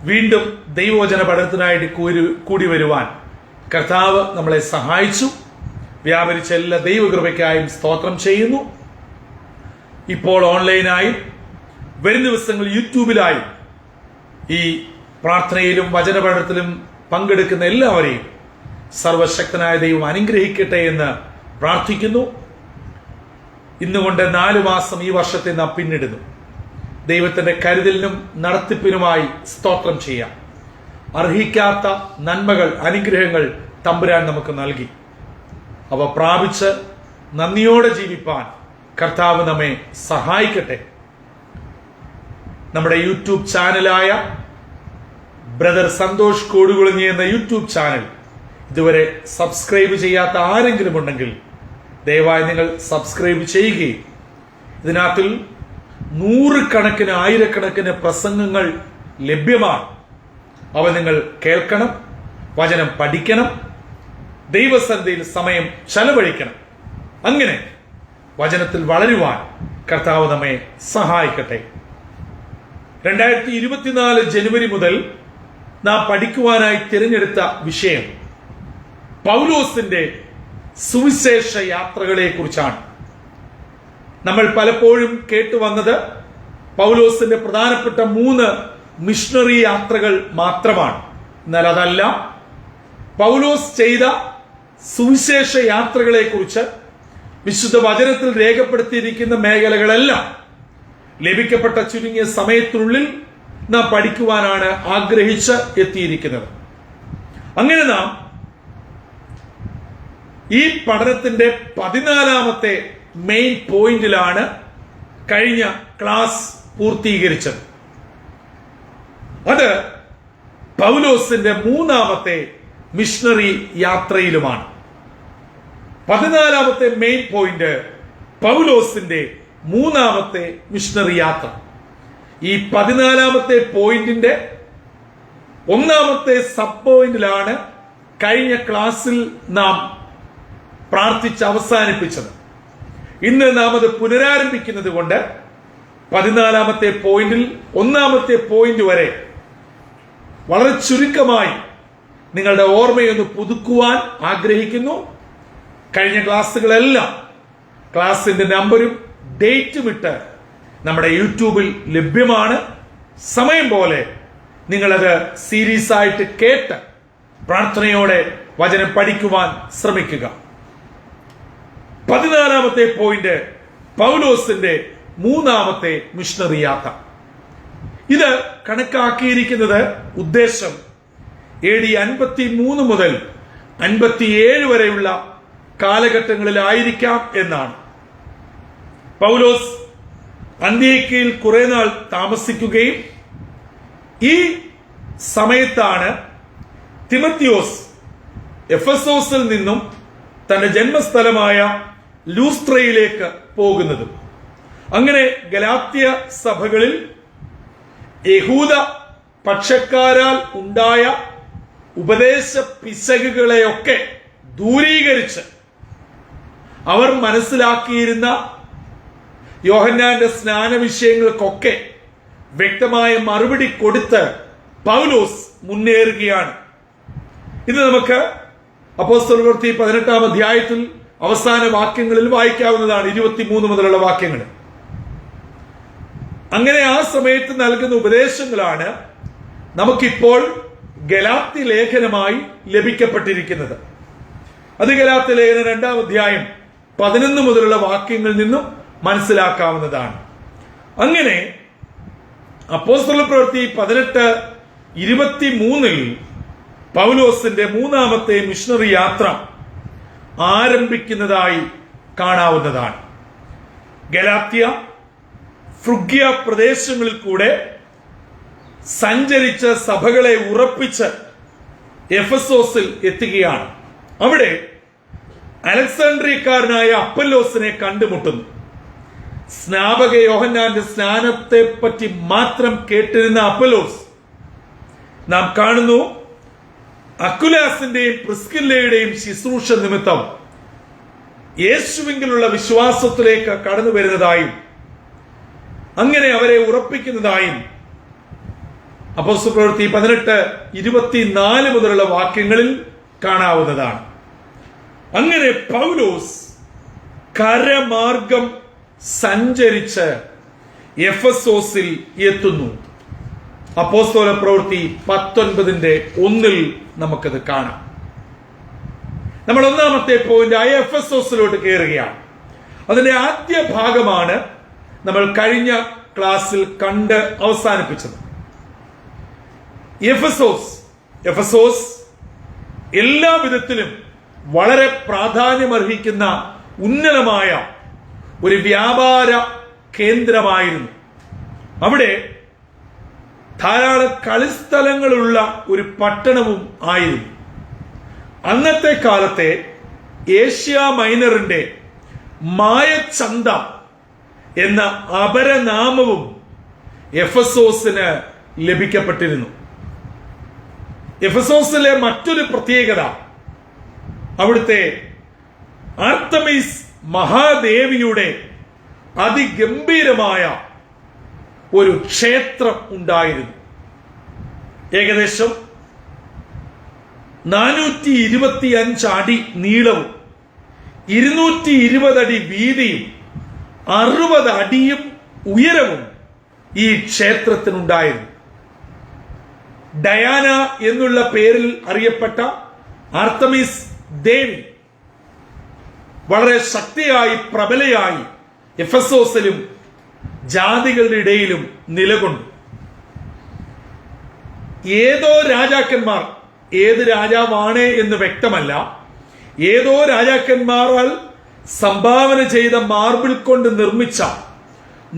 വീണ്ടും ദൈവവചന പഠനത്തിനായിട്ട് കൂടി വരുവാൻ കർത്താവ് നമ്മളെ സഹായിച്ചു. വ്യാപരിച്ച എല്ലാ ദൈവകൃപയ്ക്കായും സ്തോത്രം ചെയ്യുന്നു. ഇപ്പോൾ ഓൺലൈനായും വരും ദിവസങ്ങൾ യൂട്യൂബിലായും ഈ പ്രാർത്ഥനയിലും വചന പഠനത്തിലും പങ്കെടുക്കുന്ന എല്ലാവരെയും സർവശക്തനായ ദൈവം അനുഗ്രഹിക്കട്ടെ എന്ന് പ്രാർത്ഥിക്കുന്നു. ഇന്നുകൊണ്ട് 4 മാസം ഈ വർഷത്തെ നാം പിന്നിടുന്നു. ദൈവത്തിന്റെ കരുതലിനും നടത്തിപ്പിനുമായി സ്തോത്രം ചെയ്യാം. അർഹിക്കാത്ത നന്മകൾ, അനുഗ്രഹങ്ങൾ തമ്പുരാൻ നമുക്ക് നൽകി. അവ പ്രാപിച്ച് നന്ദിയോടെ ജീവിപ്പാൻ കർത്താവ് നമ്മെ സഹായിക്കട്ടെ. നമ്മുടെ യൂട്യൂബ് ചാനലായ ബ്രദർ സന്തോഷ് കോടുകുളഞ്ഞി എന്ന യൂട്യൂബ് ചാനൽ ഇതുവരെ സബ്സ്ക്രൈബ് ചെയ്യാത്ത ആരെങ്കിലും ഉണ്ടെങ്കിൽ ദയവായി നിങ്ങൾ സബ്സ്ക്രൈബ് ചെയ്യുകയും ഇതിനകത്തിൽ നൂറുകണക്കിന് ആയിരക്കണക്കിന് പ്രസംഗങ്ങൾ ലഭ്യമാണ്. അവ നിങ്ങൾ കേൾക്കണം, വചനം പഠിക്കണം, ദൈവസന്നിധിയിൽ സമയം ചെലവഴിക്കണം. അങ്ങനെ വചനത്തിൽ വളരുവാൻ കർത്താവ് നമ്മെ സഹായിക്കട്ടെ. 2024 ജനുവരി മുതൽ നാം പഠിക്കുവാനായി തിരഞ്ഞെടുത്ത വിഷയം പൗലോസിന്റെ സുവിശേഷ യാത്രകളെ കുറിച്ചാണ്. നമ്മൾ പലപ്പോഴും കേട്ടുവന്നത് പൗലോസിന്റെ പ്രധാനപ്പെട്ട 3 മിഷണറി യാത്രകൾ മാത്രമാണ്. എന്നാൽ അതല്ല, പൗലോസ് ചെയ്ത സുവിശേഷ യാത്രകളെ കുറിച്ച് വിശുദ്ധ വചനത്തിൽ രേഖപ്പെടുത്തിയിരിക്കുന്ന മേഖലകളെല്ലാം ലഭിക്കപ്പെട്ട ചുരുങ്ങിയ സമയത്തിനുള്ളിൽ നാം പഠിക്കുവാനാണ് ആഗ്രഹിച്ച് എത്തിയിരിക്കുന്നത്. അങ്ങനെ നാം ഈ പഠനത്തിന്റെ 14ാമത്തെ മെയിൻ പോയിന്റിലാണ് കഴിഞ്ഞ ക്ലാസ് പൂർത്തീകരിച്ചത്. അത് പൗലോസിന്റെ 3ാമത്തെ മിഷണറി യാത്രയിലുമാണ്. 14ാമത്തെ മെയിൻ പോയിന്റ് പൗലോസിന്റെ 3ാമത്തെ മിഷണറി യാത്ര. ഈ 14ാമത്തെ പോയിന്റിന്റെ 1ാമത്തെ സബ് പോയിന്റിലാണ് കഴിഞ്ഞ ക്ലാസ്സിൽ നാം പ്രാർത്ഥിച്ച് അവസാനിപ്പിച്ചത്. ഇന്ന് നാം അത് പുനരാരംഭിക്കുന്നത് കൊണ്ട് 14ാമത്തെ പോയിന്റിൽ 1ാമത്തെ പോയിന്റ് വരെ വളരെ ചുരുക്കമായി നിങ്ങളുടെ ഓർമ്മയൊന്ന് പുതുക്കുവാൻ ആഗ്രഹിക്കുന്നു. കഴിഞ്ഞ ക്ലാസ്സുകളെല്ലാം ക്ലാസിന്റെ നമ്പരും ഡേറ്റും ഇട്ട് നമ്മുടെ യൂട്യൂബിൽ ലഭ്യമാണ്. സമയം പോലെ നിങ്ങളത് സീരീസ് ആയിട്ട് കേട്ട് പ്രാർത്ഥനയോടെ വചനം പഠിക്കുവാൻ ശ്രമിക്കുക. 14ാമത്തെ പോയിന്റ് പൗലോസിന്റെ 3ാമത്തെ മിഷണറി യാത്ര. ഇത് കണക്കാക്കിയിരിക്കുന്നത് ഉദ്ദേശം AD 53 മുതൽ 57 വരെയുള്ള കാലഘട്ടങ്ങളിലായിരിക്കാം എന്നാണ്. പൗലോസ് അന്ത്യോക്യയിൽ കുറെ നാൾ താമസിക്കുകയും ഈ സമയത്താണ് തിമത്തിയോസ് എഫെസോസിൽ നിന്നും തന്റെ ജന്മസ്ഥലമായ ലൂസ്ത്രയിലേക്ക് പോകുന്നത്. അങ്ങനെ ഗലാത്യ സഭകളിൽ യഹൂദ പക്ഷക്കാരാൽ ഉണ്ടായ ഉപദേശ പിശകുകളെയൊക്കെ ദൂരീകരിച്ച് അവർ മനസ്സിലാക്കിയിരുന്ന യോഹന്നാന്റെ സ്നാന വിഷയങ്ങൾക്കൊക്കെ വ്യക്തമായ മറുപടി കൊടുത്ത് പൗലോസ് മുന്നേറുകയാണ്. ഇത് നമുക്ക് അപ്പോസ്തലപ്രവൃത്തി 18-ാം അധ്യായത്തിൽ അവസാന വാക്യങ്ങളിൽ വായിക്കാവുന്നതാണ്, 23 മുതലുള്ള വാക്യങ്ങൾ. അങ്ങനെ ആ സമയത്ത് നൽകുന്ന ഉപദേശങ്ങളാണ് നമുക്കിപ്പോൾ ഗലാത്യ ലേഖനമായി ലഭിക്കപ്പെട്ടിരിക്കുന്നത്. അത് ഗലാത്യ ലേഖനം 2-ാം അധ്യായം 11 മുതലുള്ള വാക്യങ്ങളിൽ നിന്നും മനസ്സിലാക്കാവുന്നതാണ്. അങ്ങനെ അപ്പോസ്തലപ്രവൃത്തി 18:23 പൗലോസിന്റെ 3ാമത്തെ മിഷണറി യാത്ര ആരംഭിക്കുന്നതായി കാണാവുന്നതാണ്. ഗലാത്യ, ഫ്രുഗ്യ പ്രദേശങ്ങളിൽ കൂടെ സഞ്ചരിച്ച സഭകളെ ഉറപ്പിച്ച് എഫെസോസിൽ എത്തുകയാണ്. അവിടെ അലക്സാണ്ട്രിയക്കാരനായ അപ്പല്ലോസിനെ കണ്ടുമുട്ടുന്നു. സ്നാപക യോഹന്നാന്റെ സ്നാനത്തെ പറ്റി മാത്രം കേട്ടിരുന്ന അപ്പല്ലോസ് നാം കാണുന്നു അക്കുലാസിന്റെയും പ്രിസ്കില്ലയുടെയും ശുശ്രൂഷ നിമിത്തം യേശുവിലുള്ള വിശ്വാസത്തിലേക്ക് കടന്നു വരുന്നതായും അങ്ങനെ അവരെ ഉറപ്പിക്കുന്നതായും അപ്പോസ്തലപ്രവൃത്തി 18:24 മുതലുള്ള വാക്യങ്ങളിൽ കാണാവുന്നതാണ്. അങ്ങനെ പൗലോസ് കരമാർഗം സഞ്ചരിച്ച് എഫെസോസിൽ എത്തുന്നു. അപ്പോസ്തലപ്രവൃത്തി 19:1 നമുക്കത് കാണാം. നമ്മൾ 1ാമത്തെ പോയിന്റ് എഫെസോസിലോട്ട് കയറുകയാണ്. അതിന്റെ ആദ്യ ഭാഗമാണ് നമ്മൾ കഴിഞ്ഞ ക്ലാസ്സിൽ കണ്ട് അവസാനിപ്പിച്ചത്. എഫെസോസ് എല്ലാ വിധത്തിലും വളരെ പ്രാധാന്യമർഹിക്കുന്ന ഉന്നതമായ ഒരു വ്യാപാര കേന്ദ്രമായിരുന്നു. അവിടെ ധാരാളം കളിസ്ഥലങ്ങളുള്ള ഒരു പട്ടണവും ആയിരുന്നു. അന്നത്തെ കാലത്തെ ഏഷ്യ മൈനറിന്റെ മായച്ചന്ത എന്ന അപരനാമവും എഫെസോസിന് ലഭിക്കപ്പെട്ടിരുന്നു. എഫെസോസിലെ മറ്റൊരു പ്രത്യേകത അവിടുത്തെ ആർത്തമീസ് മഹാദേവിയുടെ അതിഗംഭീരമായ ഒരു ക്ഷേത്രം ഉണ്ടായിരുന്നു. ഏകദേശം 425 അടി നീളവും 220 അടി വീതിയും 60 അടിയും ഉയരവും ഈ ക്ഷേത്രത്തിനുണ്ടായിരുന്നു. ഡയാന എന്നുള്ള പേരിൽ അറിയപ്പെട്ട ആർത്തമീസ് ദേവി വളരെ ശക്തിയായി പ്രബലയായി എഫെസോസിലും ജാതികളുടെ ഇടയിലും നിലകൊണ്ടു. ഏതോ രാജാക്കന്മാർ, ഏത് രാജാവാണ് എന്ന് വ്യക്തമല്ല, ഏതോ രാജാക്കന്മാരാൽ സംഭാവന ചെയ്ത മാർബിൾ കൊണ്ട് നിർമ്മിച്ച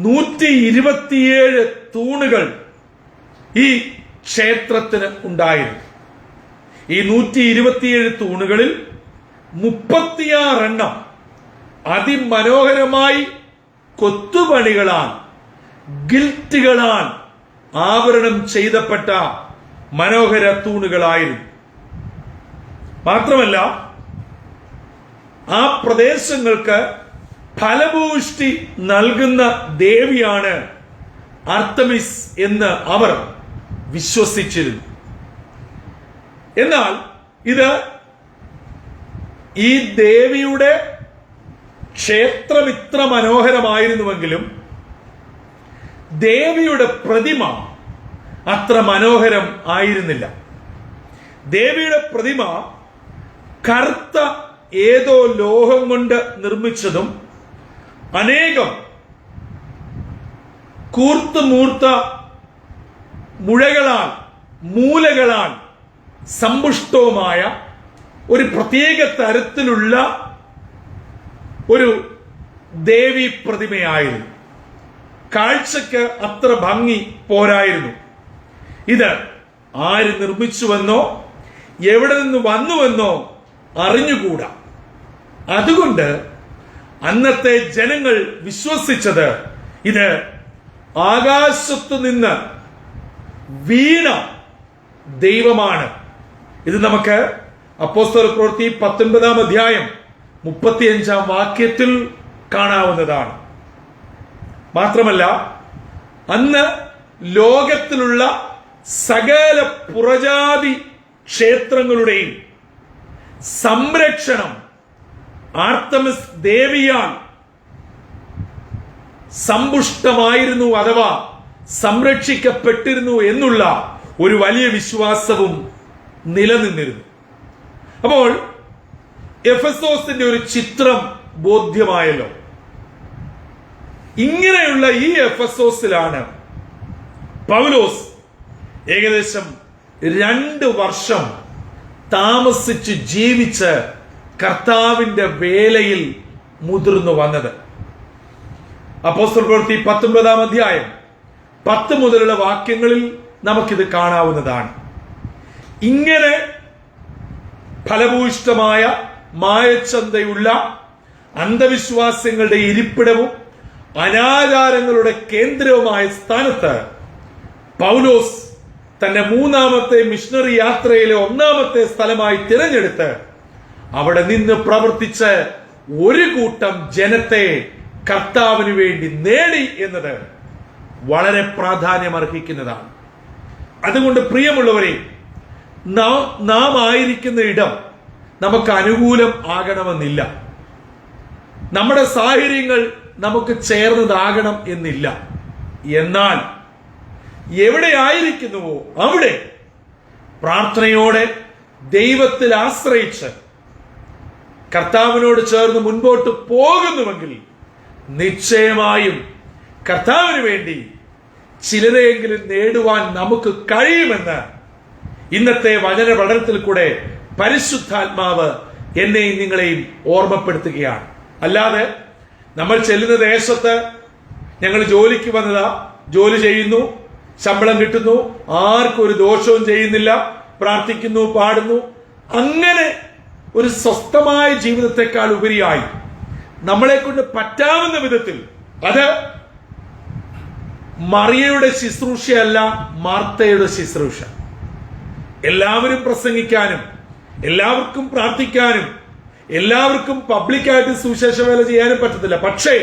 127 തൂണുകൾ ഈ ക്ഷേത്രത്തിന് ഉണ്ടായിരുന്നു. ഈ 127 തൂണുകളിൽ 36 എണ്ണം അതിമനോഹരമായി കൊത്തുപണികളാൽ, ഗിൽറ്റുകളാൽ ആവരണം ചെയ്തപ്പെട്ട മനോഹര തൂണുകളായിരുന്നു. മാത്രമല്ല ആ പ്രദേശങ്ങൾക്ക് ഫലഭൂഷ്ടി നൽകുന്ന ദേവിയാണ് ആർത്തമിസ് എന്ന് അവർ വിശ്വസിച്ചിരുന്നു. എന്നാൽ ഇത് ഈ ദേവിയുടെ ക്ഷേത്രം ഇത്ര മനോഹരമായിരുന്നുവെങ്കിലും ദേവിയുടെ പ്രതിമ അത്ര മനോഹരം ആയിരുന്നില്ല. ദേവിയുടെ പ്രതിമ കറുത്ത ഏതോ ലോഹം കൊണ്ട് നിർമ്മിച്ചതും അനേകം കൂർത്തുമൂർത്ത മുഴകളാൽ, മൂലകളാൽ സമ്പുഷ്ടവുമായ ഒരു പ്രത്യേക തരത്തിലുള്ള ഒരു ദേവി പ്രതിമയായിരുന്നു. കാഴ്ചക്ക് അത്ര ഭംഗി പോരായിരുന്നു. ഇത് ആര് നിർമ്മിച്ചുവെന്നോ എവിടെ നിന്ന് വന്നുവെന്നോ അറിഞ്ഞുകൂടാ. അതുകൊണ്ട് അന്നത്തെ ജനങ്ങൾ വിശ്വസിച്ചത് ഇത് ആകാശത്തു നിന്ന് വീണ ദൈവമാണ്. ഇത് നമുക്ക് അപ്പോസ്തല പ്രവൃത്തി 19-ാം അധ്യായം 35-ാം വാക്യത്തിൽ കാണാവുന്നതാണ്. മാത്രമല്ല അന്ന് ലോകത്തിലുള്ള സകല പുറജാതി ക്ഷേത്രങ്ങളുടെയും സംരക്ഷണം ആർത്തമിസ് ദേവിയാൽ സമ്പുഷ്ടമായിരുന്നു, അഥവാ സംരക്ഷിക്കപ്പെട്ടിരുന്നു എന്നുള്ള ഒരു വലിയ വിശ്വാസവും നിലനിന്നിരുന്നു. അപ്പോൾ എഫെസോസിന്റെ ഒരു ചിത്രം ബോധ്യമായല്ലോ. ഇങ്ങനെയുള്ള ഈ എഫെസോസിലാണ് പൗലോസ് ഏകദേശം 2 വർഷം താമസിച്ച് ജീവിച്ച് കർത്താവിന്റെ വേലയിൽ മുതിർന്നു വന്നത്. അപ്പോസ്തല പ്രവൃത്തി 19-ാം അധ്യായം 10 മുതലുള്ള വാക്യങ്ങളിൽ നമുക്കിത് കാണാവുന്നതാണ്. ഇങ്ങനെ ഫലഭൂയിഷ്ടമായ മായച്ചന്തയുള്ള അന്ധവിശ്വാസങ്ങളുടെ ഇരിപ്പിടവും അനാചാരങ്ങളുടെ കേന്ദ്രവുമായ സ്ഥാനത്ത് പൗലോസ് തന്റെ 3ാമത്തെ മിഷണറി യാത്രയിലെ 1ാമത്തെ സ്ഥലമായി തിരഞ്ഞെടുത്ത് അവിടെ നിന്ന് പ്രവർത്തിച്ച് ഒരു കൂട്ടം ജനത്തെ കർത്താവിന് വേണ്ടി നേടി എന്നത് വളരെ പ്രാധാന്യം അർഹിക്കുന്നതാണ്. അതുകൊണ്ട് പ്രിയമുള്ളവരെ, നാം ആയിരിക്കുന്ന ഇടം നമുക്ക് അനുകൂലം ആകണമെന്നില്ല. നമ്മുടെ സാഹചര്യങ്ങൾ നമുക്ക് ചേർന്നതാകണം എന്നില്ല. എന്നാൽ എവിടെ ആയിരിക്കുന്നുവോ അവിടെ പ്രാർത്ഥനയോടെ ദൈവത്തിൽ ആശ്രയിച്ച് കർത്താവിനോട് ചേർന്ന് മുൻപോട്ട് പോകുന്നുവെങ്കിൽ നിശ്ചയമായും കർത്താവിന് വേണ്ടി ചിലരെയെങ്കിലും നേടുവാൻ നമുക്ക് കഴിയുമെന്ന് ഇന്നത്തെ വചന പഠനത്തിൽ കൂടെ പരിശുദ്ധാത്മാവ് എന്നെയും നിങ്ങളെയും ഓർമ്മപ്പെടുത്തുകയാണ്. അല്ലാതെ നമ്മൾ ചെല്ലുന്ന ദേശത്ത് ഞങ്ങൾ ജോലിക്ക് വന്നതാ, ജോലി ചെയ്യുന്നു, ശമ്പളം കിട്ടുന്നു, ആർക്കും ഒരു ദോഷവും ചെയ്യുന്നില്ല, പ്രാർത്ഥിക്കുന്നു, പാടുന്നു. അങ്ങനെ ഒരു സ്വസ്ഥമായ ജീവിതത്തെക്കാൾ ഉപരിയായി നമ്മളെ കൊണ്ട് പറ്റാവുന്ന വിധത്തിൽ, അത് മറിയയുടെ ശുശ്രൂഷയല്ല, മാർത്തയുടെ ശുശ്രൂഷ. എല്ലാവരും പ്രസംഗിക്കാനും, എല്ലാവർക്കും പ്രാർത്ഥിക്കാനും, എല്ലാവർക്കും പബ്ലിക്കായിട്ട് സുവിശേഷ വേല ചെയ്യാനും പറ്റത്തില്ല. പക്ഷേ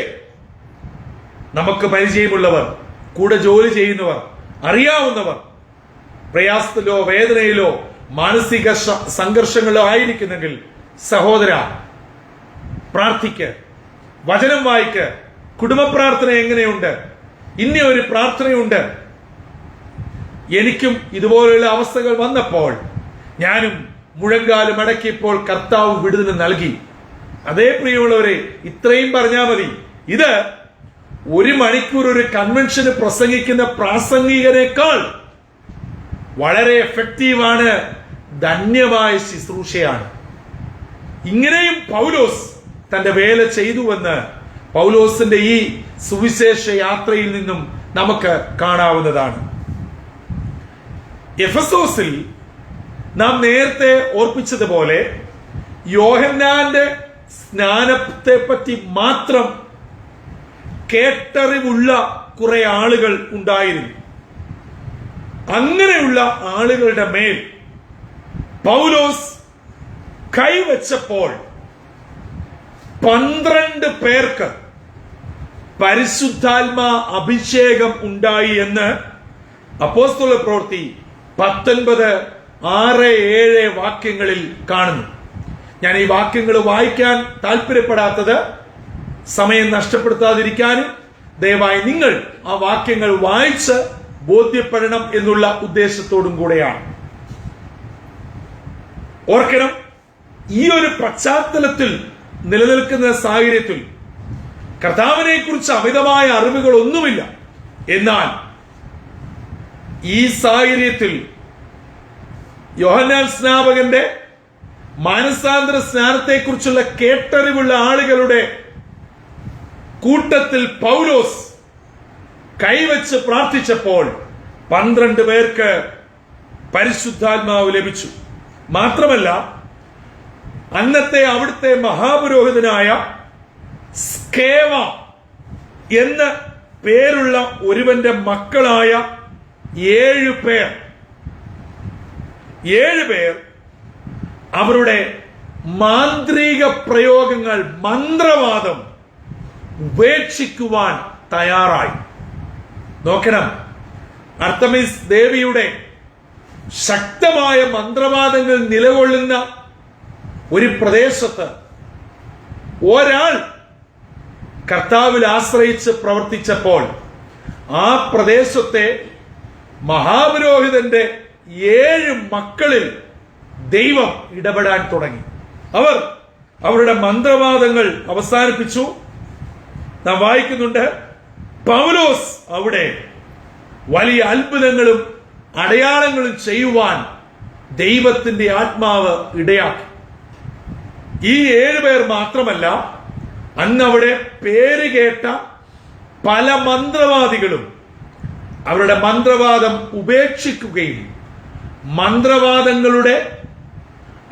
നമുക്ക് പരിചയമുള്ളവർ, കൂടെ ജോലി ചെയ്യുന്നവർ, അറിയാവുന്നവർ പ്രയാസത്തിലോ വേദനയിലോ മാനസിക സംഘർഷങ്ങളിലോ ആയിരിക്കുന്നെങ്കിൽ, സഹോദര, പ്രാർത്ഥിക്ക്, വചനം വായിക്ക്. കുടുംബ പ്രാർത്ഥന എങ്ങനെയുണ്ട്? ഇനി ഒരു പ്രാർത്ഥനയുണ്ട്. എനിക്കും ഇതുപോലെയുള്ള അവസ്ഥകൾ വന്നപ്പോൾ ഞാനും മുഴങ്കാല് മടക്കിയപ്പോൾ കർത്താവ് വിടുതൽ നൽകി. അതേ പ്രിയമുള്ളവരെ, ഇത്രയും പറഞ്ഞാൽ മതി. ഇത് 1 മണിക്കൂർ ഒരു കൺവെൻഷന് പ്രസംഗിക്കുന്ന പ്രാസംഗികനേക്കാൾ വളരെ എഫക്റ്റീവാണ്, ധന്യമായ ശുശ്രൂഷയാണ്. ഇങ്ങനെയും പൗലോസ് തന്റെ വേല ചെയ്തുവെന്ന് പൗലോസിന്റെ ഈ സുവിശേഷ യാത്രയിൽ നിന്നും നമുക്ക് കാണാവുന്നതാണ്. എഫെസോസിൽ നാം നേരത്തെ ഓർപ്പിച്ചതുപോലെ യോഹന്നാന്റെ സ്നാനത്തെ പറ്റി മാത്രം കേട്ടറിവുള്ള കുറെ ആളുകൾ ഉണ്ടായിരുന്നു. അങ്ങനെയുള്ള ആളുകളുടെ മേൽ പൗലോസ് കൈവച്ചപ്പോൾ 12 പേർക്ക് പരിശുദ്ധാത്മാ അഭിഷേകം ഉണ്ടായി എന്ന് അപ്പോസ്തല പ്രവൃത്തി 19:6-7 വാക്യങ്ങളിൽ കാണുന്നു. ഞാൻ ഈ വാക്യങ്ങൾ വായിക്കാൻ താല്പര്യപ്പെടാത്തത് സമയം നഷ്ടപ്പെടുത്താതിരിക്കാനും ദയവായി നിങ്ങൾ ആ വാക്യങ്ങൾ വായിച്ച് ബോധ്യപ്പെടണം എന്നുള്ള ഉദ്ദേശത്തോടും കൂടെയാണ്. ഓർക്കണം, ഈ ഒരു പശ്ചാത്തലത്തിൽ നിലനിൽക്കുന്ന സാഹചര്യത്തിൽ കർത്താവിനെ കുറിച്ച് അമിതമായ അറിവുകളൊന്നുമില്ല. എന്നാൽ ഈ സാഹചര്യത്തിൽ യോഹന്നാൻ സ്നാപകന്റെ മാനസാന്തര സ്നാനത്തെക്കുറിച്ചുള്ള കേട്ടറിവുള്ള ആളുകളുടെ കൂട്ടത്തിൽ പൗലോസ് കൈവച്ച് പ്രാർത്ഥിച്ചപ്പോൾ 12 പേർക്ക് പരിശുദ്ധാത്മാവ് ലഭിച്ചു. മാത്രമല്ല, അന്നത്തെ അവിടുത്തെ മഹാപുരോഹിതനായ സ്കേവ എന്ന പേരുള്ള ഒരുവന്റെ മക്കളായ 7 പേർ അവരുടെ മാന്ത്രിക പ്രയോഗങ്ങൾ, മന്ത്രവാദം ഉപേക്ഷിക്കുവാൻ തയ്യാറായി. നോക്കണം, അർത്തമിസ് ദേവിയുടെ ശക്തമായ മന്ത്രവാദങ്ങൾ നിലകൊള്ളുന്ന ഒരു പ്രദേശത്ത് ഒരാൾ കർത്താവിൽ ആശ്രയിച്ച് പ്രവർത്തിച്ചപ്പോൾ ആ പ്രദേശത്തെ മഹാപുരോഹിതന്റെ 7 മക്കളിൽ ദൈവം ഇടപെടാൻ തുടങ്ങി. അവർ അവരുടെ മന്ത്രവാദങ്ങൾ അവസാനിപ്പിച്ചു. നാം വായിക്കുന്നുണ്ട്, പൗലോസ് അവിടെ വലിയ അത്ഭുതങ്ങളും അടയാളങ്ങളും ചെയ്യുവാൻ ദൈവത്തിന്റെ ആത്മാവ് ഇടയാക്കി. ഈ 7 പേർ മാത്രമല്ല, അന്ന് അവിടെ പേര് കേട്ട പല മന്ത്രവാദികളും അവരുടെ മന്ത്രവാദം ഉപേക്ഷിക്കുകയും മന്ത്രവാദങ്ങളുടെ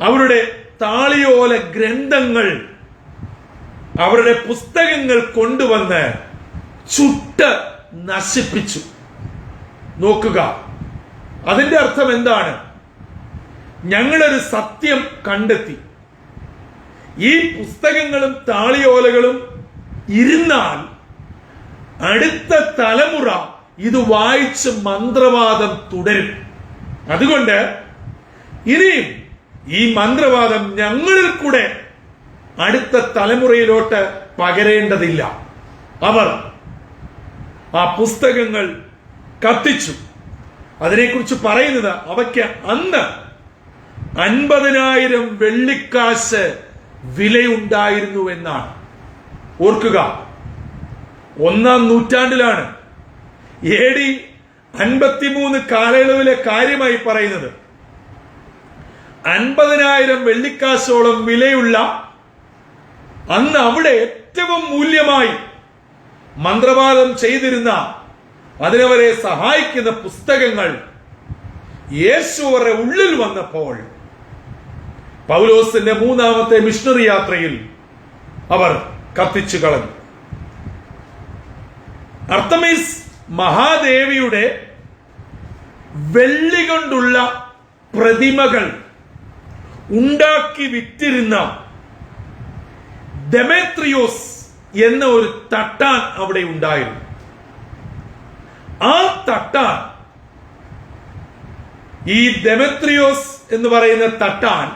അവരുടെ താളിയോല ഗ്രന്ഥങ്ങൾ, അവരുടെ പുസ്തകങ്ങൾ കൊണ്ടുവന്ന് ചുട്ട് നശിപ്പിച്ചു. നോക്കുക, അതിന്റെ അർത്ഥം എന്താണ്? ഞങ്ങളൊരു സത്യം കണ്ടെത്തി. ഈ പുസ്തകങ്ങളും താളിയോലകളും ഇരുന്നാൽ അടുത്ത തലമുറ ഇത് വായിച്ച് മന്ത്രവാദം തുടരും. അതുകൊണ്ട് ഇനിയും ഈ മന്ത്രവാദം ഞങ്ങളിൽ കൂടെ അടുത്ത തലമുറയിലോട്ട് പകരേണ്ടതില്ല. അവർ ആ പുസ്തകങ്ങൾ കത്തിച്ചു. അതിനെക്കുറിച്ച് പറയുന്നത്, അവയ്ക്ക് അന്ന് 50,000 വെള്ളിക്കാശ് വിലയുണ്ടായിരുന്നു എന്നാണ്. ഓർക്കുക, 1-ാം നൂറ്റാണ്ടിലാണ്, AD 53 കാലയളവിലെ കാര്യമായി പറയുന്നത്. 50,000 വെള്ളിക്കാശോളം വിലയുള്ള, അന്ന് അവിടെ ഏറ്റവും മൂല്യമായി മന്ത്രവാദം ചെയ്തിരുന്ന അതിനവരെ സഹായിക്കുന്ന പുസ്തകങ്ങൾ യേശു അവരുടെ ഉള്ളിൽ വന്നപ്പോൾ പൗലോസിന്റെ മൂന്നാമത്തെ മിഷണറി യാത്രയിൽ അവർ കത്തിച്ചു കളഞ്ഞു. അർത്തമീസ് മഹാദേവിയുടെ വെള്ളി കൊണ്ടുള്ള പ്രതിമകൾ ഉണ്ടാക്കി വിറ്റിരുന്ന ദെമേത്രിയോസ് എന്ന ഒരു തട്ടാൻ അവിടെ ഉണ്ടായിരുന്നു. ആ തട്ടാൻ, ഈ ദെമേത്രിയോസ് എന്ന് പറയുന്ന തട്ടാൻ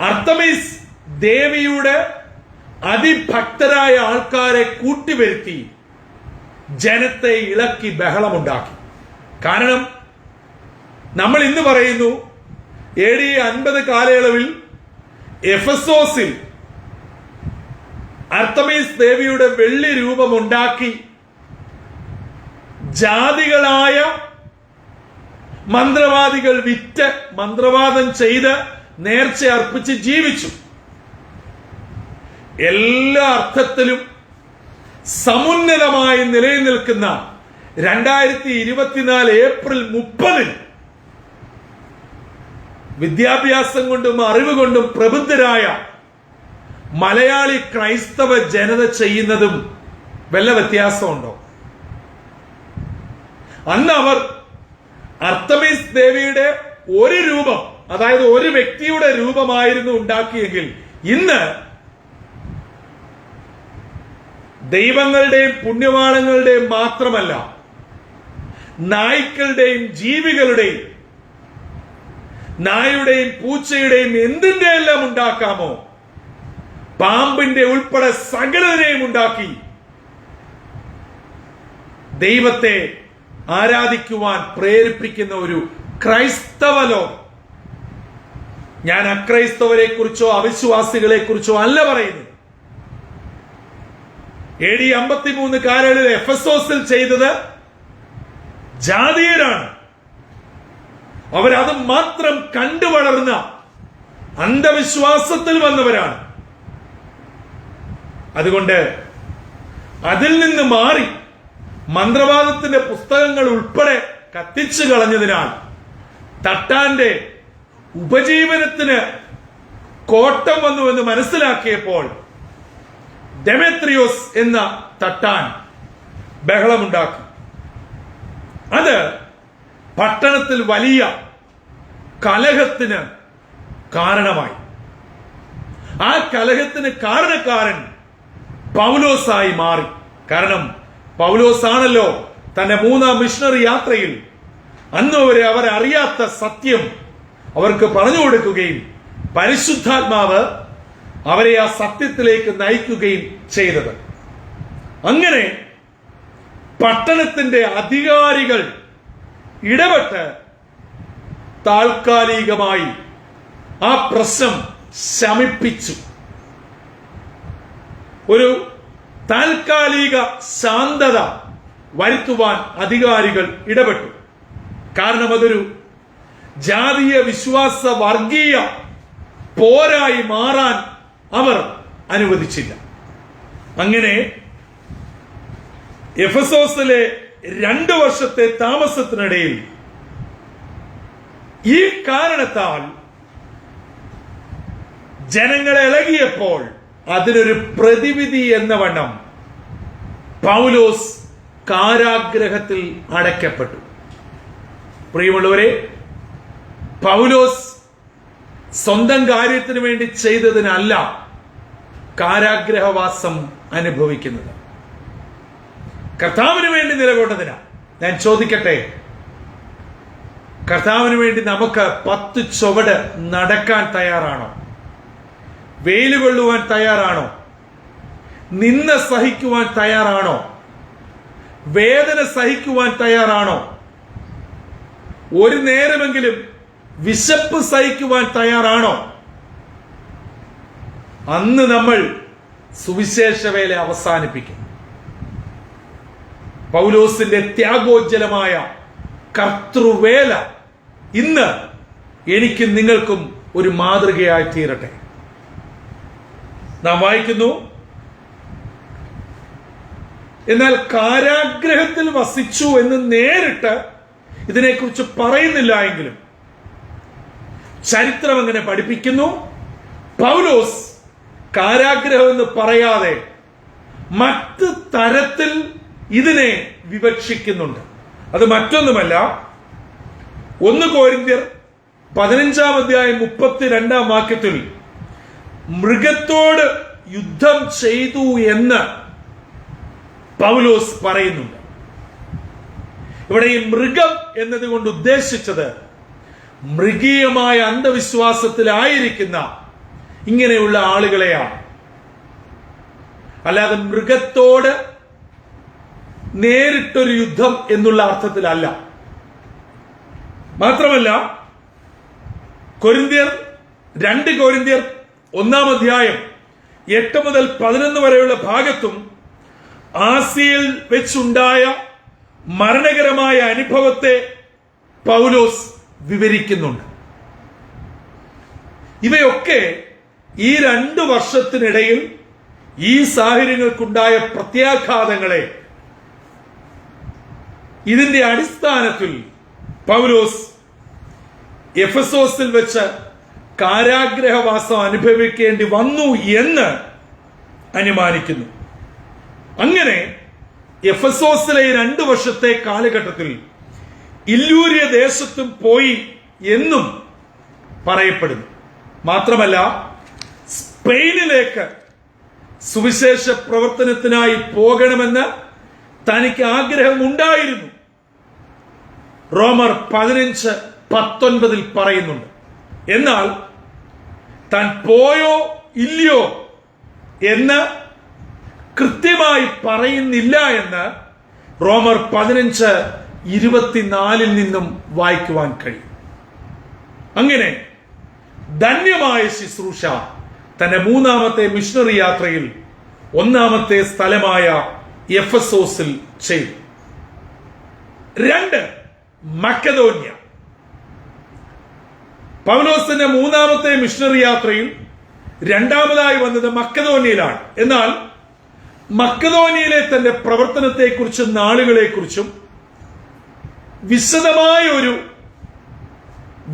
അർത്തമീസ് ദേവിയുടെ അതിഭക്തരായ ആൾക്കാരെ കൂട്ടിവരുത്തി ജനത്തെ ഇളക്കി ബഹളമുണ്ടാക്കി. കാരണം നമ്മൾ ഇന്ന് പറയുന്നു AD 50 കാലയളവിൽ എഫെസോസിൽ അർത്തമീസ് ദേവിയുടെ വെള്ളി രൂപമുണ്ടാക്കി ജാതികളായ മന്ത്രവാദികൾ വിറ്റ് മന്ത്രവാദം ചെയ്ത് നേർച്ച അർപ്പിച്ച് ജീവിച്ചു. എല്ലാ അർത്ഥത്തിലും സമുന്നതമായി നിലനിൽക്കുന്ന 2024 ഏപ്രിൽ 30 വിദ്യാഭ്യാസം കൊണ്ടും അറിവ് കൊണ്ടും പ്രബുദ്ധരായ മലയാളി ക്രൈസ്തവ ജനത ചെയ്യുന്നതും വല്ല വ്യത്യാസമുണ്ടോ? അന്ന് അവർ അർത്തമീസ് ദേവിയുടെ ഒരു രൂപം, അതായത് ഒരു വ്യക്തിയുടെ രൂപമായിരുന്നു ഉണ്ടാക്കിയെങ്കിൽ ഇന്ന് ദൈവങ്ങളുടെയും പുണ്യവാളങ്ങളുടെയും മാത്രമല്ല, നായ്ക്കളുടെയും ജീവികളുടെയും, നായുടെയും പൂച്ചയുടെയും എന്തിന്റെ എല്ലാം ഉണ്ടാക്കാമോ, പാമ്പിന്റെ ഉൾപ്പെടെ സകലതിനെയും ഉണ്ടാക്കി ദൈവത്തെ ആരാധിക്കുവാൻ പ്രേരിപ്പിക്കുന്ന ഒരു ക്രൈസ്തവ ലോകം. ഞാൻ അക്രൈസ്തവരെ കുറിച്ചോ അവിശ്വാസികളെ കുറിച്ചോ അല്ല പറയുന്നത്. AD 53 കാലയളവിൽ എഫെസോസിൽ ചെയ്തത് ജാതീയരാണ്. അവരത് മാത്രം കണ്ടു വളർന്ന അന്ധവിശ്വാസത്തിൽ വന്നവരാണ്. അതുകൊണ്ട് അതിൽ നിന്ന് മാറി മന്ത്രവാദത്തിന്റെ പുസ്തകങ്ങൾ ഉൾപ്പെടെ കത്തിച്ചു കളഞ്ഞതിനാൽ തട്ടാന്റെ ഉപജീവനത്തിന് കോട്ടം വന്നുവെന്ന് മനസ്സിലാക്കിയപ്പോൾ ദെമേത്രിയോസ് എന്ന തട്ടാൻ ബഹളമുണ്ടാക്കി. അത് പട്ടണത്തിൽ വലിയ കലഹത്തിന് കാരണമായി. ആ കലഹത്തിന് കാരണക്കാരൻ പൗലോസായി മാറി. കാരണം പൗലോസാണല്ലോ തന്റെ മൂന്നാം മിഷണറി യാത്രയിൽ അന്ന് വരെ അവരറിയാത്ത സത്യം അവർക്ക് പറഞ്ഞു കൊടുക്കുകയും പരിശുദ്ധാത്മാവ് അവരെ ആ സത്യത്തിലേക്ക് നയിക്കുകയും ചെയ്തത്. അങ്ങനെ പട്ടണത്തിന്റെ അധികാരികൾ ഇടപെട്ട് താൽക്കാലികമായി ആ പ്രശ്നം ശമിപ്പിച്ചു. ഒരു താൽക്കാലിക ശാന്തത വരുത്തുവാൻ അധികാരികൾ ഇടപെട്ടു. കാരണം അതൊരു ജാതീയ വിശ്വാസ വർഗീയ പോരായി മാറാൻ അവർ അനുവദിച്ചില്ല. അങ്ങനെ എഫെസോസിലെ 2 വർഷത്തെ താമസത്തിനിടയിൽ ഈ കാരണത്താൽ ജനങ്ങളെ ഇളകിയപ്പോൾ അതിനൊരു പ്രതിവിധി എന്ന വണ്ണം പൗലോസ് കാരാഗ്രഹത്തിൽ അടയ്ക്കപ്പെട്ടു. പ്രിയമുള്ളവരെ, പൗലോസ് സ്വന്തം കാര്യത്തിന് വേണ്ടി ചെയ്തതിനല്ല കാരാഗ്രഹവാസം അനുഭവിക്കുന്നത്, കർത്താവിന് വേണ്ടി നിലകൊണ്ടതിനാ. ഞാൻ ചോദിക്കട്ടെ, കർത്താവിന് വേണ്ടി നമുക്ക് 10 ചുവട് നടക്കാൻ തയ്യാറാണോ? വെയില് കൊള്ളുവാൻ തയ്യാറാണോ? നിന്ന സഹിക്കുവാൻ തയ്യാറാണോ? വേദന സഹിക്കുവാൻ തയ്യാറാണോ? ഒരു നേരമെങ്കിലും വിശപ്പ് സഹിക്കുവാൻ തയ്യാറാണോ? അന്ന് നമ്മൾ സുവിശേഷ വേല അവസാനിപ്പിക്കും. പൗലോസിന്റെ ത്യാഗോജ്ജലമായ കർത്തൃവേല ഇന്ന് എനിക്കും നിങ്ങൾക്കും ഒരു മാതൃകയായി തീരട്ടെ. നാം വായിക്കുന്നു, എന്നാൽ കാരാഗ്രഹത്തിൽ വസിച്ചു എന്ന് നേരിട്ട് ഇതിനെക്കുറിച്ച് പറയുന്നില്ല എങ്കിലും ചരിത്രം അങ്ങനെ പഠിപ്പിക്കുന്നു. പൗലോസ് കാരാഗ്രഹം എന്ന് പറയാതെ മറ്റ് തരത്തിൽ ഇതിനെ വിവക്ഷിക്കുന്നുണ്ട്. അത് മറ്റൊന്നുമല്ല, 1 കൊരിന്ത്യർ 15-ാം അധ്യായം 32-ാം വാക്യത്തിൽ മൃഗത്തോട് യുദ്ധം ചെയ്തു എന്ന് പൗലോസ് പറയുന്നുണ്ട്. ഇവിടെ ഈ മൃഗം എന്നതുകൊണ്ട് ഉദ്ദേശിച്ചത് മൃഗീയമായ അന്ധവിശ്വാസത്തിലായിരിക്കുന്ന ഇങ്ങനെയുള്ള ആളുകളെയാണ്. അല്ലാതെ മൃഗത്തോട് നേരിട്ടൊരു യുദ്ധം എന്നുള്ള അർത്ഥത്തിലല്ല. മാത്രമല്ല 2 കൊരിന്ത്യർ 1-ാം അധ്യായം 8 മുതൽ 11 വരെയുള്ള ഭാഗത്തും ആസിയയിൽ വെച്ചുണ്ടായ മരണകരമായ അനുഭവത്തെ പൗലോസ് വിവരിക്കുന്നുണ്ട്. ഇവയൊക്കെ ഈ 2 വർഷത്തിനിടയിൽ ഈ സാഹചര്യങ്ങൾക്കുണ്ടായ പ്രത്യാഘാതങ്ങളെ ഇതിന്റെ അടിസ്ഥാനത്തിൽ പൗലോസ് എഫെസോസിൽ വെച്ച് കാരാഗ്രഹവാസം അനുഭവിക്കേണ്ടി വന്നു എന്ന് അനുമാനിക്കുന്നു. അങ്ങനെ എഫെസോസിലെ 2 വർഷത്തെ കാലഘട്ടത്തിൽ ഇല്ലൂരിയ ദേശത്തും പോയി എന്നും പറയപ്പെടുന്നു. മാത്രമല്ല സ്പെയിനിലേക്ക് സുവിശേഷ പ്രവർത്തനത്തിനായി പോകണമെന്ന് തനിക്ക് ആഗ്രഹമുണ്ടായിരുന്നു. റോമർ 15:19 പറയുന്നുണ്ട്. എന്നാൽ താൻ പോയോ ഇല്ലയോ എന്ന് കൃത്യമായി പറയുന്നില്ല എന്ന് റോമർ 15:24 നിന്നും വായിക്കുവാൻ കഴിയും. അങ്ങനെ ധന്യമായ ശുശ്രൂഷ തന്റെ 3-ാമത്തെ മിഷണറി യാത്രയിൽ 1-ാമത്തെ സ്ഥലമായ എഫെസോസിൽ ചെയ്തു. 2 മക്കതോന്യ. പൗലോസിന്റെ 3-ാമത്തെ മിഷണറി യാത്രയിൽ 2-ാമതായി വന്നത് മക്കതോന്യയിലാണ്. എന്നാൽ മക്കതോന്യയിലെ തന്റെ പ്രവർത്തനത്തെക്കുറിച്ചും നാളുകളെക്കുറിച്ചും വിശദമായ ഒരു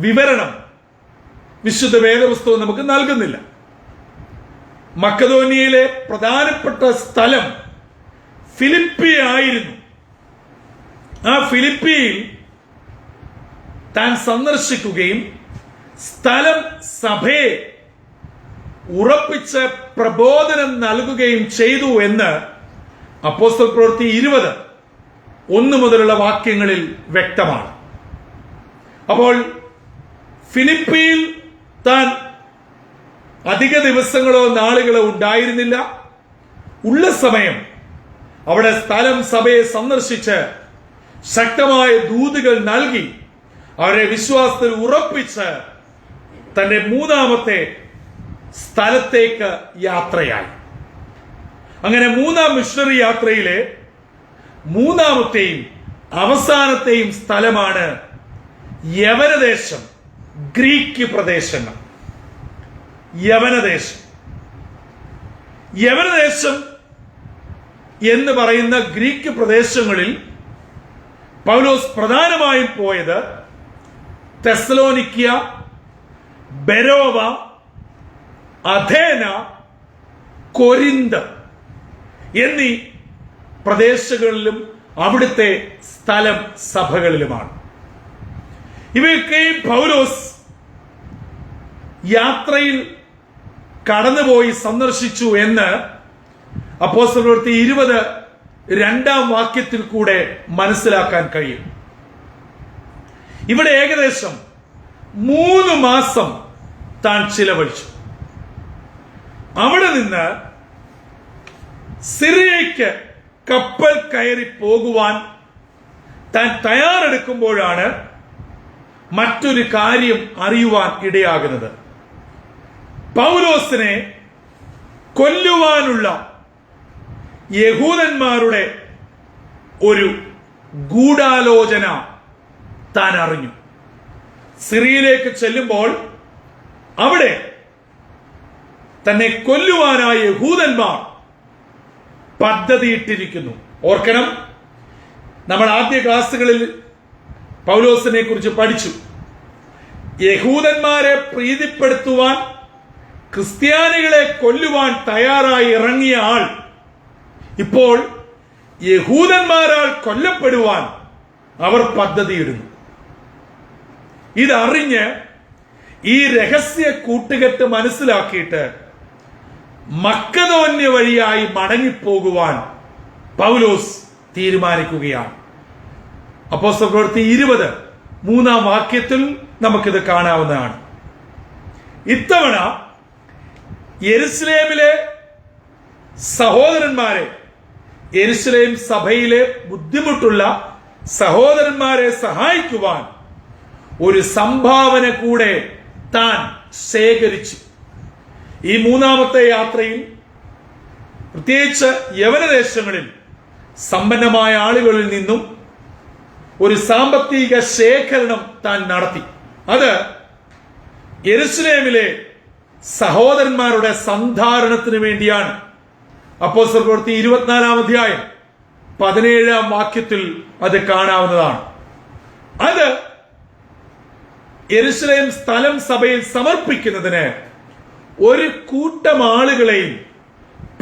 വിവരണം വിശുദ്ധ വേദപുസ്തകം നമുക്ക് നൽകുന്നില്ല. മക്കതോന്യയിലെ പ്രധാനപ്പെട്ട സ്ഥലം ഫിലിപ്പി ആയിരുന്നു. ആ ഫിലിപ്പിയിൽ താൻ സന്ദർശിക്കുകയും സ്ഥലം സഭയെ ഉറപ്പിച്ച് പ്രബോധനം നൽകുകയും ചെയ്തു എന്ന് അപ്പോസ്തല പ്രവൃത്തി 20:1 മുതലുള്ള വാക്യങ്ങളിൽ വ്യക്തമാണ്. അപ്പോൾ ഫിലിപ്പിയിൽ താൻ അധിക ദിവസങ്ങളോ നാളുകളോ ഉണ്ടായിരുന്നില്ല. ഉള്ള സമയം അവിടെ സ്ഥലം സഭയെ സന്ദർശിച്ച് ശക്തമായ ദൂതുകൾ നൽകി അവരെ വിശ്വാസത്തിൽ ഉറപ്പിച്ച് തന്റെ 3-ാമത്തെ സ്ഥലത്തേക്ക് യാത്രയായി. അങ്ങനെ 3-ാം മിഷണറി യാത്രയിലെ 3-ാമത്തെയും അവസാനത്തെയും സ്ഥലമാണ് യവനദേശം, ഗ്രീക്ക് പ്രദേശങ്ങൾ. യവനദേശം എന്ന് പറയുന്ന ഗ്രീക്ക് പ്രദേശങ്ങളിൽ പൗലോസ് പ്രധാനമായും പോയത് തെസ്സലോനിക്യ, ബെരോവ, അഥേന, കൊരിന്ത് എന്നീ പ്രദേശങ്ങളിലും അവിടുത്തെ സ്ഥലം സഭകളിലുമാണ്. ഇവയൊക്കെയും പൗലോസ് യാത്രയിൽ കടന്നുപോയി സന്ദർശിച്ചു എന്ന് അപ്പോസ്തല പ്രവൃത്തി 20:2 വാക്യത്തിൽ കൂടെ മനസ്സിലാക്കാൻ കഴിയും. ഇവിടെ ഏകദേശം 3 മാസം താൻ ചിലവഴിച്ചു. അവിടെ നിന്ന് സിറിയയ്ക്ക് കപ്പൽ കയറി പോകുവാൻ താൻ തയ്യാറെടുക്കുമ്പോഴാണ് മറ്റൊരു കാര്യം അറിയുവാൻ ഇടയാകുന്നത്. പൗലോസിനെ കൊല്ലുവാനുള്ള യഹൂദന്മാരുടെ ഒരു ഗൂഢാലോചന താൻ അറിഞ്ഞു. സിറിയയിലേക്ക് ചെല്ലുമ്പോൾ അവിടെ തന്നെ കൊല്ലുവാനായി യഹൂദന്മാർ പദ്ധതിയിട്ടിരിക്കുന്നു. ഓർക്കണം, നമ്മൾ ആദ്യ ക്ലാസ്സുകളിൽ പൗലോസിനെ കുറിച്ച് പഠിച്ചു. യഹൂദന്മാരെ പ്രീതിപ്പെടുത്തുവാൻ, ക്രിസ്ത്യാനികളെ കൊല്ലുവാൻ തയ്യാറായി ഇറങ്ങിയ ആൾ ഇപ്പോൾ യഹൂദന്മാരാൽ കൊല്ലപ്പെടുവാൻ അവർ പദ്ധതിയിടുന്നു. ഇതറിഞ്ഞ് ഈ രഹസ്യ കൂട്ടുകെട്ട് മനസ്സിലാക്കിയിട്ട് മക്കദോന്യ വഴിയായി മടങ്ങിപ്പോകുവാൻ പൗലോസ് തീരുമാനിക്കുകയാണ്. അപ്പോസ്തലപ്രവൃത്തി 20:3 നമുക്കിത് കാണാവുന്നതാണ്. ഇത്തവണ യെരുശലേമിലെ സഹോദരന്മാരെ, യെരുശലേം സഭയിലെ ബുദ്ധിമുട്ടുള്ള സഹോദരന്മാരെ സഹായിക്കുവാൻ ഒരു സംഭാവന കൂടെ താൻ ശേഖരിച്ചു. ഈ മൂന്നാമത്തെ യാത്രയിൽ പ്രത്യേകിച്ച് യവനദേശങ്ങളിൽ സമ്പന്നമായ ആളുകളിൽ നിന്നും ഒരു സാമ്പത്തിക ശേഖരണം താൻ നടത്തി. അത് യെരുശലേമിലെ സഹോദരന്മാരുടെ സന്ധാരണത്തിന് വേണ്ടിയാണ്. അപ്പോസ്തലപ്രവൃത്തി 24:17 അത് കാണാവുന്നതാണ്. അത് യെരുശലേം സ്ഥലം സഭയിൽ സമർപ്പിക്കുന്നതിന് ഒരു കൂട്ടം ആളുകളെയും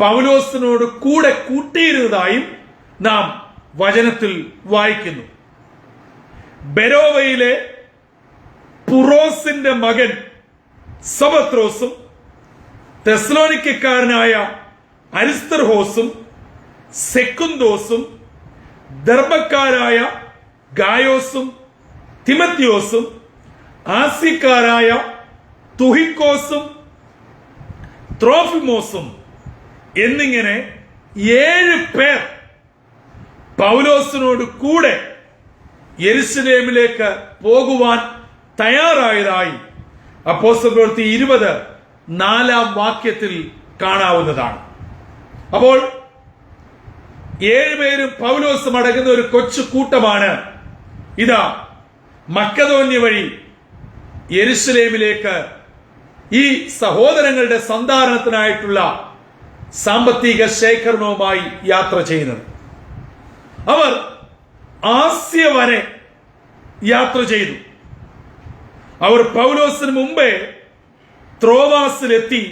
പൗലോസിനോട് കൂടെ കൂട്ടിയിരുന്നതായും നാം വചനത്തിൽ വായിക്കുന്നു. ബെരോവയിലെ പുറോസിന്റെ മകൻ സൊപത്രോസും തെസ്സലോനിക്കക്കാരനായ അരിസ്തർഹോസും സെക്കുന്തോസും ദർബക്കാരായ ഗായോസും തിമത്യോസും ആസിക്കാരായ തുഹിക്കോസും ത്രോഫിമോസും എന്നിങ്ങനെ 7 പേർ പൗലോസിനോട് കൂടെ യെരുശലേമിലേക്ക് പോകുവാൻ തയ്യാറായതായി അപ്പോസ്തലപ്രവൃത്തി 20:4 കാണാവുന്നതാണ്. അപ്പോൾ 7 പേരും പൗലോസും അടങ്ങുന്ന ഒരു കൊച്ചു കൂട്ടമാണ് ഇതാ മക്കദോന്യ വഴി യെരുശലേമിലേക്ക് ഈ സഹോദരങ്ങളുടെ സന്ധാരണത്തിനായിട്ടുള്ള സാമ്പത്തിക ശേഖരണവുമായി യാത്ര ചെയ്യുന്നത്. അവർ ആസ്യ വരെ യാത്ര ചെയ്തു. അവർ പൗലോസിന് മുമ്പേ ത്രോവാസിലെത്തി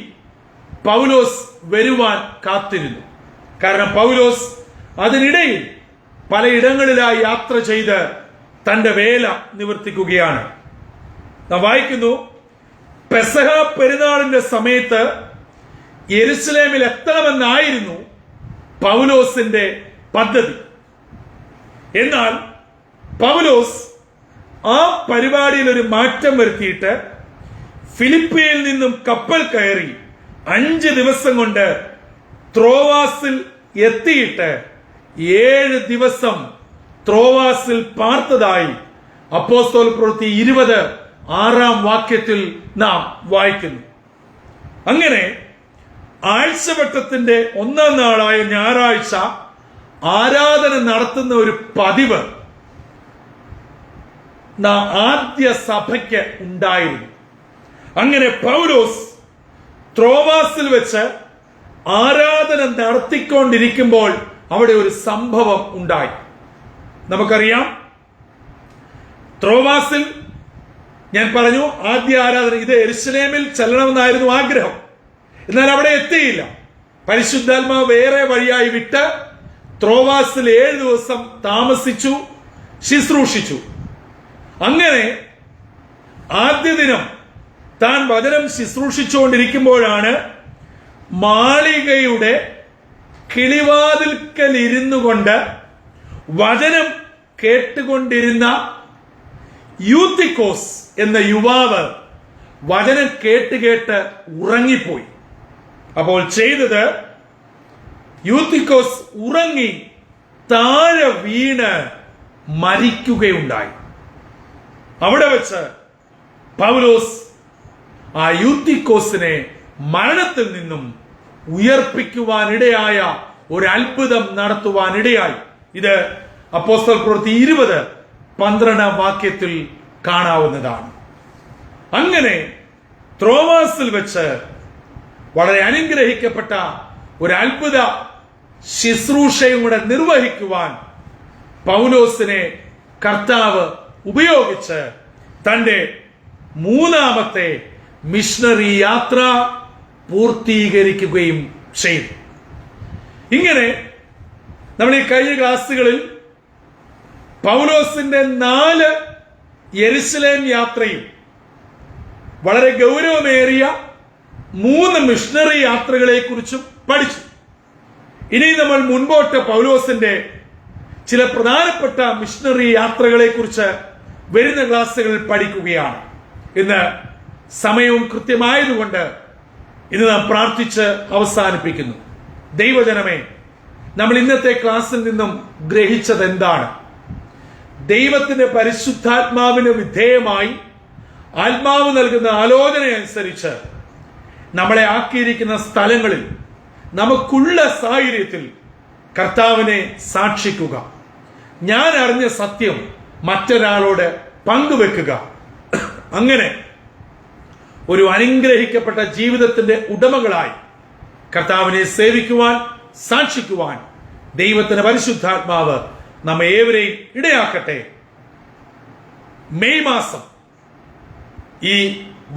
പൗലോസ് വരുവാൻ കാത്തിരുന്നു. കാരണം പൗലോസ് അതിനിടയിൽ പലയിടങ്ങളിലായി യാത്ര ചെയ്ത് തന്റെ വേല നിവർത്തിക്കുകയാണ്. നാം വായിക്കുന്നു, പെസഹ പെരുന്നാളിന്റെ സമയത്ത് യെരുശലേമിൽ എത്തണമെന്നായിരുന്നു പൗലോസിന്റെ പദ്ധതി. എന്നാൽ പൗലോസ് ആ പരിപാടിയിൽ ഒരു മാറ്റം വരുത്തിയിട്ട് ഫിലിപ്പിയിൽ നിന്നും കപ്പൽ കയറി 5 ദിവസം കൊണ്ട് ത്രോവാസിൽ എത്തിയിട്ട് 7 ദിവസം ത്രോവാസിൽ പാർത്തതായി അപ്പോസ്തലപ്രവൃത്തി 20:6 നാം വായിക്കുന്നു. അങ്ങനെ ആഴ്ചവട്ടത്തിന്റെ 1-ാം നാളായ ഞായറാഴ്ച ആരാധന നടത്തുന്ന ഒരു പതിവ് ആദ്യ സഭയ്ക്ക് ഉണ്ടായിരുന്നു. അങ്ങനെ പൗലോസ് ത്രോവാസിൽ വെച്ച് ആരാധന നടത്തിക്കൊണ്ടിരിക്കുമ്പോൾ അവിടെ ഒരു സംഭവം ഉണ്ടായി. നമുക്കറിയാം, ത്രോവാസിൽ ഞാൻ പറഞ്ഞു ആദ്യ ആരാധന ഇത് യെരുശലേമിൽ ചെല്ലണമെന്നായിരുന്നു ആഗ്രഹം. എന്നാൽ അവിടെ എത്തിയില്ല. പരിശുദ്ധാത്മാവ് വേറെ വഴിയായി വിട്ട് ത്രോവാസിൽ 7 ദിവസം താമസിച്ചു, ശുശ്രൂഷിച്ചു. അങ്ങനെ ആദ്യ ദിനം താൻ വചനം ശുശ്രൂഷിച്ചുകൊണ്ടിരിക്കുമ്പോഴാണ് മാളികയുടെ കിളിവാതിൽക്കൽ ഇരുന്നു കൊണ്ട് വചനം കേട്ടുകൊണ്ടിരുന്ന യൂത്തിക്കോസ് എന്ന യുവാവ് വചനം കേട്ട് ഉറങ്ങിപ്പോയി. അപ്പോൾ ചെയ്തത്, യൂത്തിക്കോസ് ഉറങ്ങി താഴെ വീണ് മരിക്കുകയുണ്ടായി. അവിടെ വെച്ച് പൗലോസ് ആ യൂത്തിക്കോസിനെ മരണത്തിൽ നിന്നും ഉയർപ്പിക്കുവാനിടയായ ഒരു അത്ഭുതം നടത്തുവാനിടയായി. ഇത് അപ്പോസ്തലപ്രവൃത്തി 20:12 കാണാവുന്നതാണ്. അങ്ങനെ ത്രോവാസിൽ വെച്ച് വളരെ അനുഗ്രഹിക്കപ്പെട്ട ഒരു അത്ഭുത ശുശ്രൂഷയും കൂടെ നിർവഹിക്കുവാൻ പൗലോസിനെ കർത്താവ് ഉപയോഗിച്ച് തന്റെ 3ാമത്തെ മിഷണറി യാത്ര പൂർത്തീകരിക്കുകയും ചെയ്തു. ഇങ്ങനെ നമ്മൾ ഈ കഴിഞ്ഞ ക്ലാസ്സുകളിൽ പൗലോസിന്റെ 4 യെരുശലേം യാത്രയും വളരെ ഗൗരവമേറിയ 3 മിഷണറി യാത്രകളെ കുറിച്ചും പഠിച്ചു. ഇനി നമ്മൾ മുൻപോട്ട് പൗലോസിന്റെ ചില പ്രധാനപ്പെട്ട മിഷണറി യാത്രകളെ കുറിച്ച് വരുന്ന ക്ലാസ്സുകളിൽ പഠിക്കുകയാണ്. ഇന്ന് സമയവും കൃത്യമായതുകൊണ്ട് ഇന്ന് നാം പ്രാർത്ഥിച്ച് അവസാനിപ്പിക്കുന്നു. ദൈവജനമേ, നമ്മൾ ഇന്നത്തെ ക്ലാസ്സിൽ നിന്നും ഗ്രഹിച്ചത് എന്താണ്? ദൈവത്തിന്റെ പരിശുദ്ധാത്മാവിന് വിധേയമായി ആത്മാവ് നൽകുന്ന ആലോചനയനുസരിച്ച് നമ്മളെ ആക്കിയിരിക്കുന്ന സ്ഥലങ്ങളിൽ നമുക്കുള്ള സാഹചര്യത്തിൽ കർത്താവിനെ സാക്ഷിക്കുക, ഞാൻ അറിഞ്ഞ സത്യം മറ്റൊരാളോട് പങ്കുവെക്കുക. അങ്ങനെ ഒരു അനുഗ്രഹിക്കപ്പെട്ട ജീവിതത്തിന്റെ ഉടമകളായി കർത്താവിനെ സേവിക്കുവാൻ, സാക്ഷിക്കുവാൻ ദൈവത്തിന്റെ പരിശുദ്ധാത്മാവ് നമ്മെ ഏവരെയും ഇടയാക്കട്ടെ. മെയ് മാസം ഈ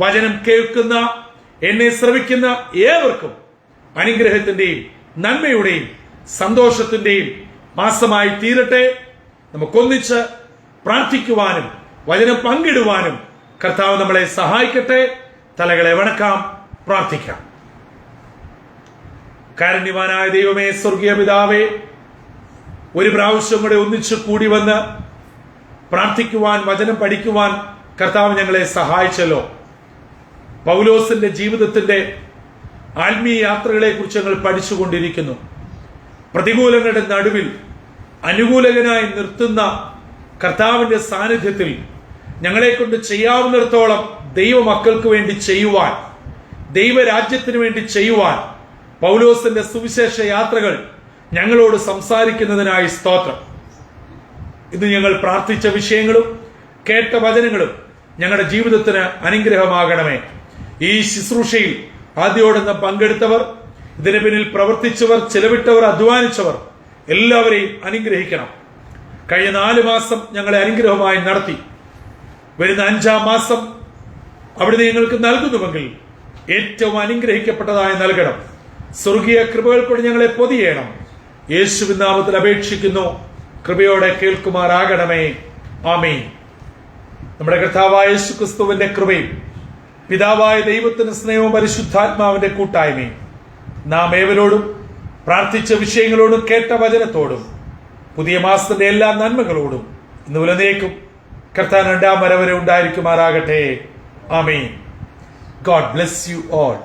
വചനം കേൾക്കുന്ന, എന്നെ ശ്രവിക്കുന്ന ഏവർക്കും അനുഗ്രഹത്തിന്റെയും നന്മയുടെയും സന്തോഷത്തിന്റെയും മാസമായി തീരട്ടെ. നമുക്കൊന്നിച്ച് പ്രാർത്ഥിക്കുവാനും വചനം പങ്കിടുവാനും കർത്താവ് നമ്മളെ സഹായിക്കട്ടെ. തലകളെ വണക്കാം, പ്രാർത്ഥിക്കാം. കാരുണ്യവാനായ ദൈവമേ, സ്വർഗീയ പിതാവേ, ഒരു പ്രാവശ്യം കൂടെ ഒന്നിച്ചു കൂടി വന്ന് പ്രാർത്ഥിക്കുവാൻ, വചനം പഠിക്കുവാൻ കർത്താവ് ഞങ്ങളെ സഹായിച്ചല്ലോ. പൗലോസിന്റെ ജീവിതത്തിന്റെ ആത്മീയ യാത്രകളെ കുറിച്ച് ഞങ്ങൾ പഠിച്ചുകൊണ്ടിരിക്കുന്നു. പ്രതികൂലങ്ങളുടെ നടുവിൽ അനുകൂലകനായി നിർത്തുന്ന കർത്താവിന്റെ സാന്നിധ്യത്തിൽ ഞങ്ങളെ കൊണ്ട് ചെയ്യാവുന്നിടത്തോളം ദൈവമക്കൾക്ക് വേണ്ടി ചെയ്യുവാൻ, ദൈവരാജ്യത്തിന് വേണ്ടി ചെയ്യുവാൻ പൗലോസിന്റെ സുവിശേഷ യാത്രകൾ ഞങ്ങളോട് സംസാരിക്കുന്നതിനായി സ്തോത്രം. ഇന്ന് ഞങ്ങൾ പ്രാർത്ഥിച്ച വിഷയങ്ങളും കേട്ട വചനങ്ങളും ഞങ്ങളുടെ ജീവിതത്തിന് അനുഗ്രഹമാകണമേ. ഈ ശുശ്രൂഷയിൽ ആദ്യോടൊന്ന് പങ്കെടുത്തവർ, ഇതിന് പിന്നിൽ പ്രവർത്തിച്ചവർ, ചെലവിട്ടവർ, അധ്വാനിച്ചവർ എല്ലാവരെയും അനുഗ്രഹിക്കണം. കഴിഞ്ഞ 4 മാസം ഞങ്ങളെ അനുഗ്രഹമായി നടത്തി. വരുന്ന 5ാം മാസം അവിടുന്ന് ഞങ്ങൾക്ക് നൽകുന്നുവെങ്കിൽ ഏറ്റവും അനുഗ്രഹിക്കപ്പെട്ടതായി നൽകണം. സ്വർഗീയ കൃപകൾ കൊണ്ട് ഞങ്ങളെ പൊതിയണം. യേശുവിൻ നാമത്തിൽ അപേക്ഷിക്കുന്നു, കൃപയോടെ കേൾക്കുമാറാകണമേ. ആമേൻ. നമ്മുടെ കർത്താവായ യേശുക്രിസ്തുവിന്റെ കൃപയും പിതാവായ ദൈവത്തിന്റെ സ്നേഹവും പരിശുദ്ധാത്മാവിന്റെ കൂട്ടായ്മയും നാം ഏവരോടും പ്രാർത്ഥിച്ച വിഷയങ്ങളോടും കേട്ട വചനത്തോടും പുതിയ മാസത്തിന്റെ എല്ലാ നന്മകളോടും ഇന്ന് ഉലനേക്കും കർത്താവ് 2ാം വരവരെ ഉണ്ടായിരിക്കുമാറാകട്ടെ. ആമേൻ. God bless you all.